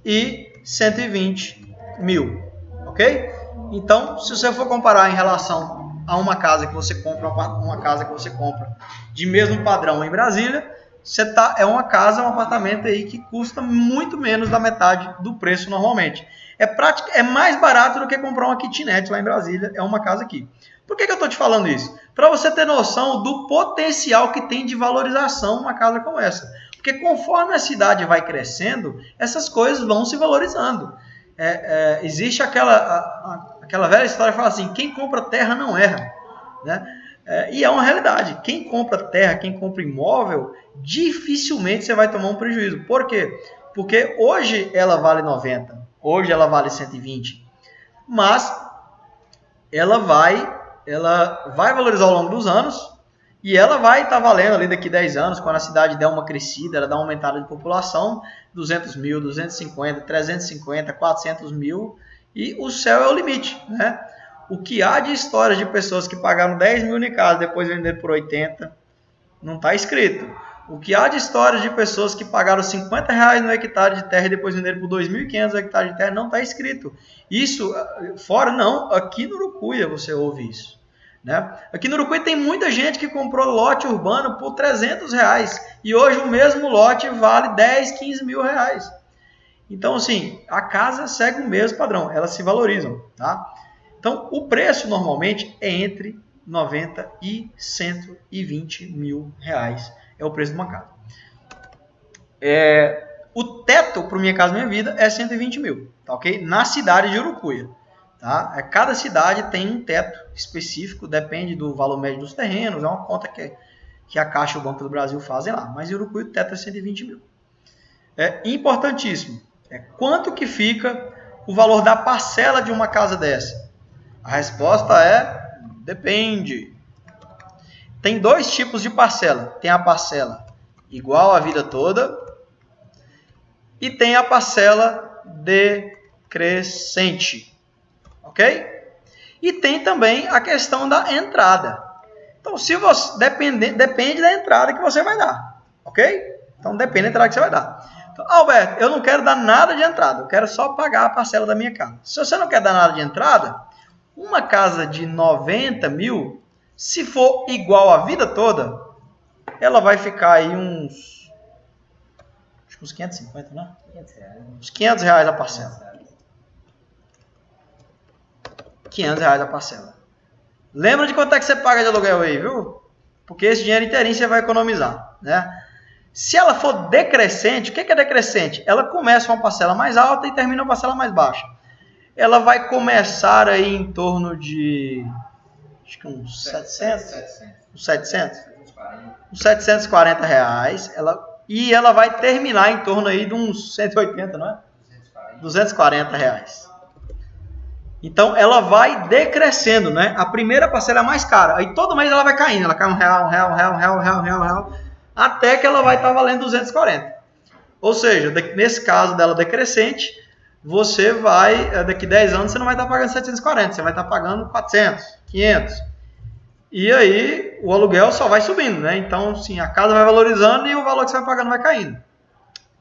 e 120 mil, ok? Então, se você for comparar em relação a uma casa que você compra, de mesmo padrão em Brasília, é uma casa, um apartamento aí que custa muito menos da metade do preço normalmente. É mais barato do que comprar uma kitnet lá em Brasília, é uma casa aqui. Por que eu estou te falando isso? Para você ter noção do potencial que tem de valorização uma casa como essa. Porque conforme a cidade vai crescendo, essas coisas vão se valorizando. Existe aquela velha história que fala assim, quem compra terra não erra, né? E é uma realidade. Quem compra terra, quem compra imóvel, dificilmente você vai tomar um prejuízo. Por quê? Porque hoje ela vale 90, hoje ela vale 120, mas ela vai valorizar ao longo dos anos e ela vai estar valendo ali daqui 10 anos, quando a cidade der uma crescida, ela dá uma aumentada de população, 200 mil, 250, 350, 400 mil, e o céu é o limite, né? O que há de histórias de pessoas que pagaram 10 mil em casa, depois venderam por 80, não está escrito. O que há de histórias de pessoas que pagaram R$50 no hectare de terra e depois venderam por 2.500 hectares de terra, não está escrito. Isso, fora não, aqui no Urucuia você ouve isso. Né? Aqui no Urucuia tem muita gente que comprou lote urbano por R$300 e hoje o mesmo lote vale 10, 15 mil reais. Então, assim, a casa segue o mesmo padrão, elas se valorizam, tá? Então, o preço normalmente é entre 90 e 120 mil reais. É o preço de uma casa. O teto para Minha Casa Minha Vida é 120 mil, tá ok? Na cidade de Urucuia. Tá? Cada cidade tem um teto específico, depende do valor médio dos terrenos, é uma conta que a Caixa e o Banco do Brasil fazem lá. Mas em Urucuia o teto é 120 mil. É importantíssimo. Quanto que fica o valor da parcela de uma casa dessa? A resposta é depende. Tem dois tipos de parcela. Tem a parcela igual a vida toda e tem a parcela decrescente. Ok? E tem também a questão da entrada. Então, se você depende da entrada que você vai dar, ok? Então, depende da entrada que você vai dar. Então, Alberto, eu não quero dar nada de entrada, eu quero só pagar a parcela da minha casa. Se você não quer dar nada de entrada, uma casa de 90 mil, se for igual a vida toda, ela vai ficar aí uns 550, né? Uns 500 reais a parcela. 500 reais a parcela. Lembra de quanto é que você paga de aluguel aí, viu? Porque esse dinheiro inteirinho você vai economizar, né? Se ela for decrescente, o que é decrescente? Ela começa uma parcela mais alta e termina uma parcela mais baixa. Ela vai começar aí em torno de, acho que uns 740 reais. E ela vai terminar em torno aí de uns 180, não é? 240 reais. Então, ela vai decrescendo, né? A primeira parcela é mais cara. Aí, todo mês ela vai caindo. Ela cai R$1, até que ela vai estar valendo 240. Ou seja, nesse caso dela decrescente, você vai, daqui 10 anos, você não vai estar pagando 740. Você vai estar pagando 400, 500. E aí, o aluguel só vai subindo, né? Então, sim, a casa vai valorizando e o valor que você vai pagando vai caindo.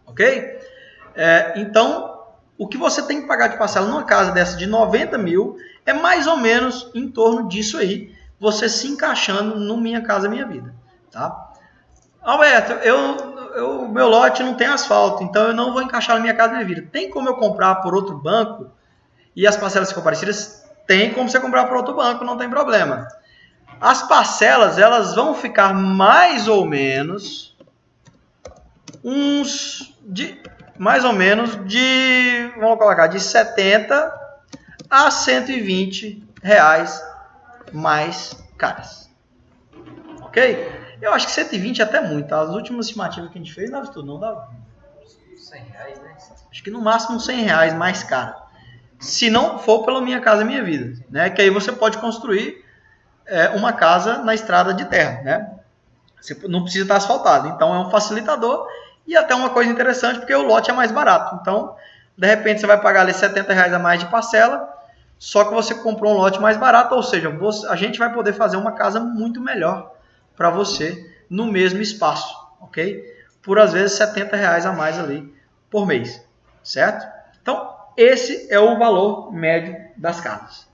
Ok? Então, o que você tem que pagar de parcela numa casa dessa de 90 mil é mais ou menos em torno disso aí, você se encaixando no Minha Casa Minha Vida, tá? Alberto, meu lote não tem asfalto, então eu não vou encaixar na Minha Casa Minha Vida. Tem como eu comprar por outro banco e as parcelas ficam parecidas? Tem como você comprar por outro banco, não tem problema. As parcelas, elas vão ficar mais ou menos vamos colocar, de 70 a 120 reais mais caras. Ok? Eu acho que 120 é até muito, tá? As últimas estimativas que a gente fez, dava tudo, não dava? 100 reais, né? Acho que no máximo 100 reais mais caro. Se não for pela Minha Casa Minha Vida, né? Que aí você pode construir uma casa na estrada de terra, né? Você não precisa estar asfaltado. Então, é um facilitador. E até uma coisa interessante, porque o lote é mais barato. Então, de repente, você vai pagar ali 70 reais a mais de parcela, só que você comprou um lote mais barato, ou seja, a gente vai poder fazer uma casa muito melhor para você no mesmo espaço, ok? Por, às vezes, 70 reais a mais ali por mês, certo? Então, esse é o valor médio das casas,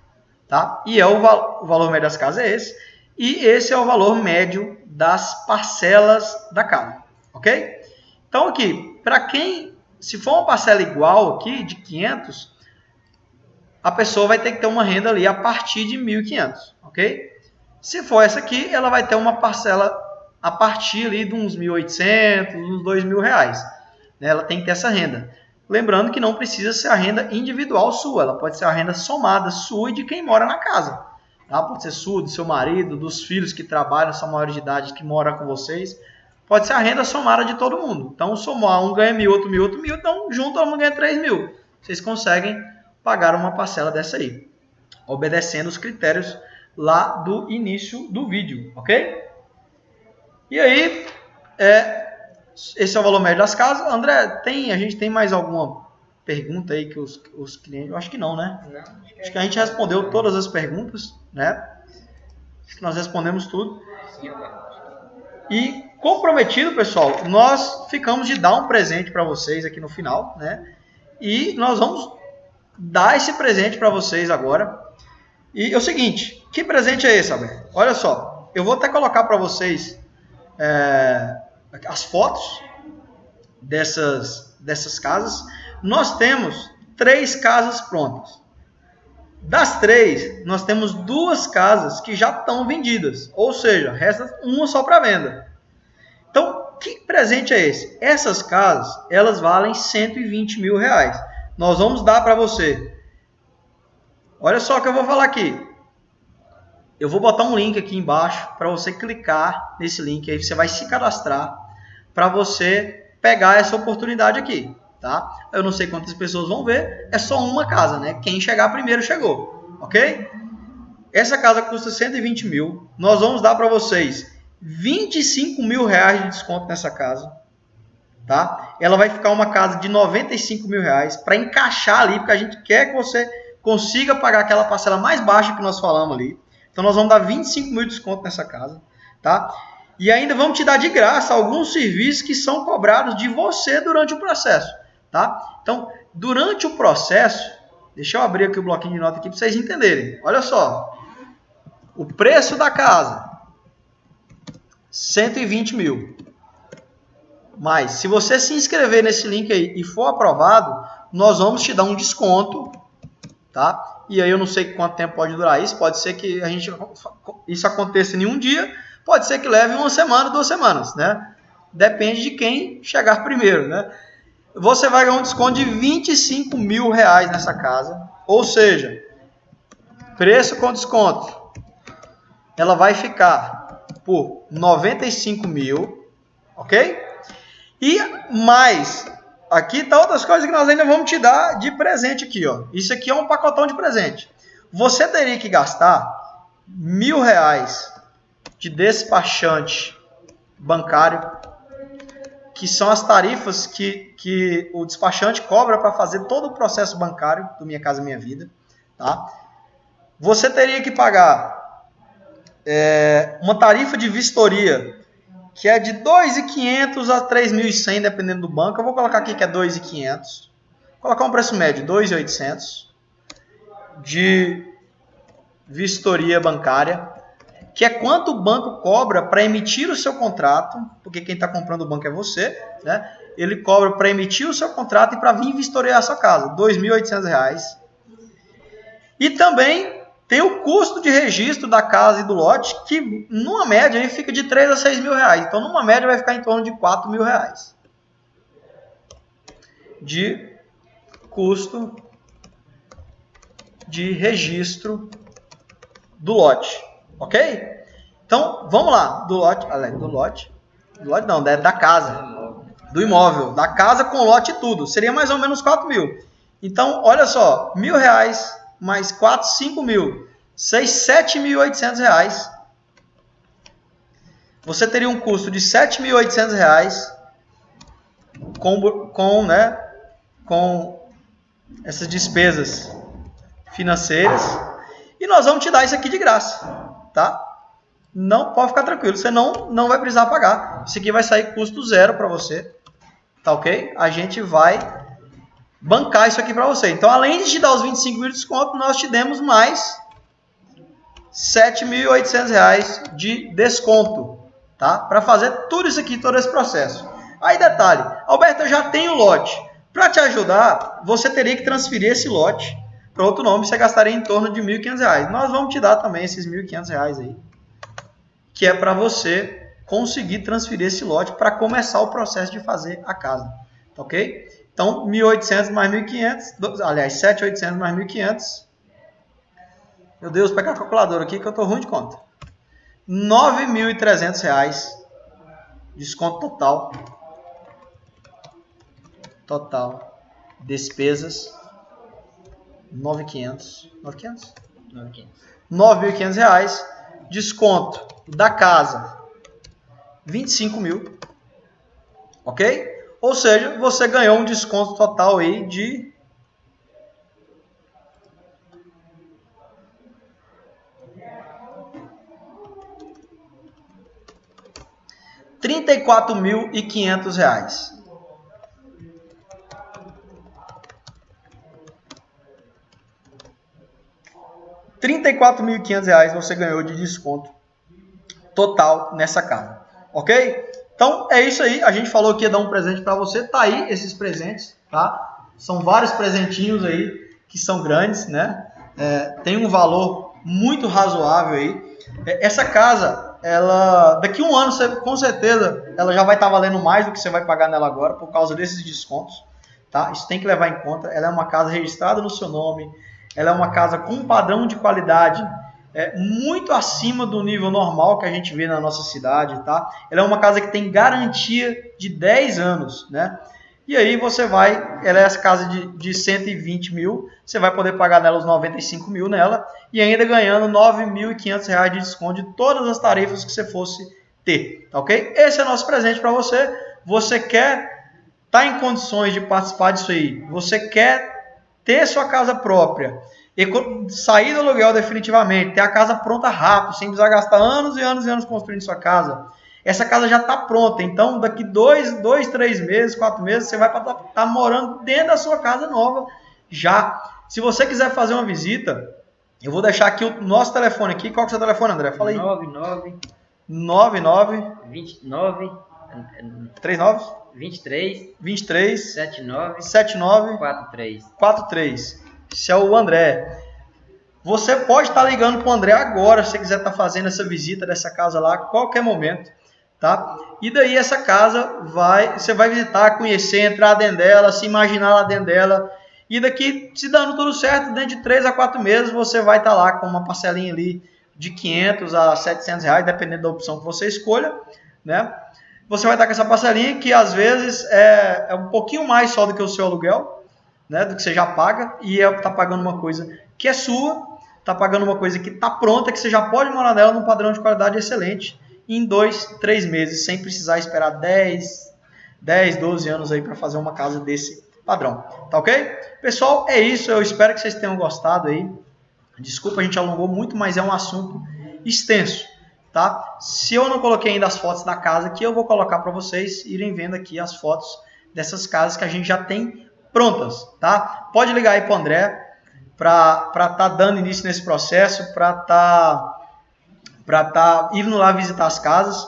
tá? E o valor médio das casas é esse, e esse é o valor médio das parcelas da casa, ok? Então, aqui, para quem, se for uma parcela igual aqui, de 500, a pessoa vai ter que ter uma renda ali a partir de 1.500, ok? Se for essa aqui, ela vai ter uma parcela a partir ali de uns 1.800, uns 2.000 reais. Né? Ela tem que ter essa renda. Lembrando que não precisa ser a renda individual sua, ela pode ser a renda somada sua e de quem mora na casa. Tá? Pode ser sua, do seu marido, dos filhos que trabalham, são maiores de idade, que moram com vocês. Pode ser a renda somada de todo mundo. Então, somar, um ganha 1.000, outro 1.000, outro 1.000, então junto todo mundo ganha 3.000. Vocês conseguem pagar uma parcela dessa aí, obedecendo os critérios lá do início do vídeo, ok? E aí, esse é o valor médio das casas. André, a gente tem mais alguma pergunta aí que os clientes... Eu acho que não, né? Não, acho que a gente respondeu todas as perguntas, né? Acho que nós respondemos tudo. E comprometido, pessoal, nós ficamos de dar um presente para vocês aqui no final, né? E nós vamos dar esse presente para vocês agora. E é o seguinte, que presente é esse, Alberto? Olha só, eu vou até colocar para vocês as fotos dessas casas. Nós temos 3 casas prontas. Das 3, nós temos 2 casas que já estão vendidas, ou seja, resta uma só para venda. Então, que presente é esse? Essas casas, elas valem 120 mil reais. Nós vamos dar para você. Olha só o que eu vou falar aqui. Eu vou botar um link aqui embaixo para você clicar nesse link. Aí você vai se cadastrar para você pegar essa oportunidade aqui, tá? Eu não sei quantas pessoas vão ver. É só uma casa, né? Quem chegar primeiro chegou, ok? Essa casa custa 120 mil. Nós vamos dar para vocês 25 mil reais de desconto nessa casa, tá? Ela vai ficar uma casa de 95 mil reais para encaixar ali, porque a gente quer que você consiga pagar aquela parcela mais baixa que nós falamos ali. Então nós vamos dar 25 mil de desconto nessa casa, tá? E ainda vamos te dar de graça alguns serviços que são cobrados de você durante o processo, tá? Então, durante o processo, deixa eu abrir aqui o bloquinho de nota aqui para vocês entenderem. Olha só, o preço da casa, 120 mil. Mas, se você se inscrever nesse link aí e for aprovado, nós vamos te dar um desconto, tá? E aí eu não sei quanto tempo pode durar isso, pode ser que isso aconteça em um dia, pode ser que leve uma semana, 2 semanas, né? Depende de quem chegar primeiro, né? Você vai ganhar um desconto de 25 mil reais nessa casa, ou seja, preço com desconto, ela vai ficar por 95 mil, ok? E mais, aqui tá outras coisas que nós ainda vamos te dar de presente aqui, ó. Isso aqui é um pacotão de presente. Você teria que gastar R$1.000 de despachante bancário, que são as tarifas que o despachante cobra para fazer todo o processo bancário do Minha Casa Minha Vida, tá? Você teria que pagar uma tarifa de vistoria, que é de 2.500 a 3.100, dependendo do banco. Eu vou colocar aqui que é 2.500. Vou colocar um preço médio, 2.800 de vistoria bancária, que é quanto o banco cobra para emitir o seu contrato, porque quem está comprando o banco é você, né? Ele cobra para emitir o seu contrato e para vir vistoriar a sua casa, R$2.800. E também tem o custo de registro da casa e do lote, que numa média aí fica de 3 a 6 mil reais. Então, numa média vai ficar em torno de 4 mil reais de custo de registro do lote, ok? Então, vamos lá, do lote não, da casa, do imóvel, da casa com lote e tudo, seria mais ou menos 4 mil. Então, olha só, R$1.000 mais 4, 5 mil, 7.800 reais. Você teria um custo de R$7.800 com essas despesas financeiras. E nós vamos te dar isso aqui de graça, tá? Não pode ficar tranquilo, você não vai precisar pagar. Isso aqui vai sair custo zero para você, tá ok? A gente vai bancar isso aqui para você. Então, além de te dar os 25 mil de desconto, nós te demos mais R$7.800 de desconto, tá? Para fazer tudo isso aqui, todo esse processo. Aí, detalhe, Alberto, eu já tenho lote. Para te ajudar, você teria que transferir esse lote para outro nome, você gastaria em torno de R$1.500. Nós vamos te dar também esses R$1.500 aí, que é para você conseguir transferir esse lote para começar o processo de fazer a casa, tá ok? Então, 1.800 mais 1.500, aliás, 7.800 mais 1.500. Meu Deus, pega a calculadora aqui que eu tô ruim de conta. R$9.300, desconto total. Total. Despesas, 9.500. 9.500? 9.500 reais. Desconto da casa, 25 mil. Ok? Ou seja, você ganhou um desconto total aí de R$34.500. R$34.500 você ganhou de desconto total nessa casa, ok? Então é isso aí, a gente falou que ia dar um presente para você, tá aí esses presentes, tá? São vários presentinhos aí que são grandes, né? Tem um valor muito razoável aí. Essa casa, ela daqui a um ano, com certeza, ela já vai estar valendo mais do que você vai pagar nela agora por causa desses descontos, tá? Isso tem que levar em conta. Ela é uma casa registrada no seu nome, ela é uma casa com um padrão de qualidade muito acima do nível normal que a gente vê na nossa cidade, tá? Ela é uma casa que tem garantia de 10 anos, né? E aí ela é essa casa de 120 mil, você vai poder pagar nela os 95 mil nela e ainda ganhando R$9.500 de desconto de todas as tarifas que você fosse ter, tá ok? Esse é o nosso presente para você. Você quer estar em condições de participar disso aí? Você quer ter sua casa própria sair do aluguel definitivamente, ter a casa pronta rápido, sem precisar gastar anos e anos e anos construindo sua casa. Essa casa já está pronta, então daqui 2, 3 meses, 4 meses, você vai estar morando dentro da sua casa nova já. Se você quiser fazer uma visita, eu vou deixar aqui o nosso telefone aqui. Qual que é o seu telefone, André? Fala aí. 99 29 39 23 79 43. Esse é o André. Você pode estar ligando para o André agora, se você quiser estar fazendo essa visita dessa casa lá, a qualquer momento, tá? E daí essa casa você vai visitar, conhecer, entrar dentro dela, se imaginar lá dentro dela. E daqui, se dando tudo certo, dentro de 3 a 4 meses, você vai estar lá com uma parcelinha ali de 500 a 700 reais, dependendo da opção que você escolha, né? Você vai estar com essa parcelinha que às vezes é um pouquinho mais só do que o seu aluguel, né? Do que você já paga, e está pagando uma coisa que é sua, está pagando uma coisa que está pronta, que você já pode morar nela num padrão de qualidade excelente, em 2, 3 meses, sem precisar esperar 10, 12 anos aí para fazer uma casa desse padrão. Tá ok? Pessoal, é isso. Eu espero que vocês tenham gostado aí. Desculpa, a gente alongou muito, mas é um assunto extenso, tá? Se eu não coloquei ainda as fotos da casa aqui, eu vou colocar para vocês irem vendo aqui as fotos dessas casas que a gente já tem prontas, tá? Pode ligar aí para o André para tá dando início nesse processo, para tá indo lá visitar as casas.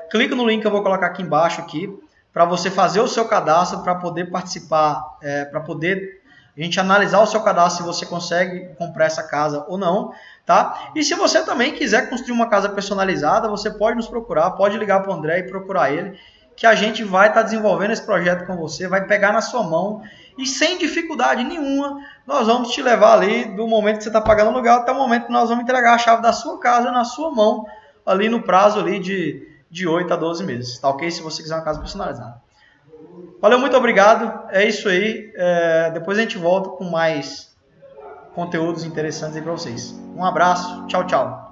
Clica no link que eu vou colocar aqui embaixo aqui, para você fazer o seu cadastro, para poder participar, para poder a gente analisar o seu cadastro se você consegue comprar essa casa ou não, tá? E se você também quiser construir uma casa personalizada, você pode nos procurar, pode ligar para o André e procurar ele, que a gente vai estar desenvolvendo esse projeto com você, vai pegar na sua mão e sem dificuldade nenhuma, nós vamos te levar ali do momento que você está pagando o aluguel até o momento que nós vamos entregar a chave da sua casa na sua mão, ali no prazo ali de 8 a 12 meses, tá ok? Se você quiser uma casa personalizada. Valeu, muito obrigado. É isso aí. Depois a gente volta com mais conteúdos interessantes aí para vocês. Um abraço. Tchau, tchau.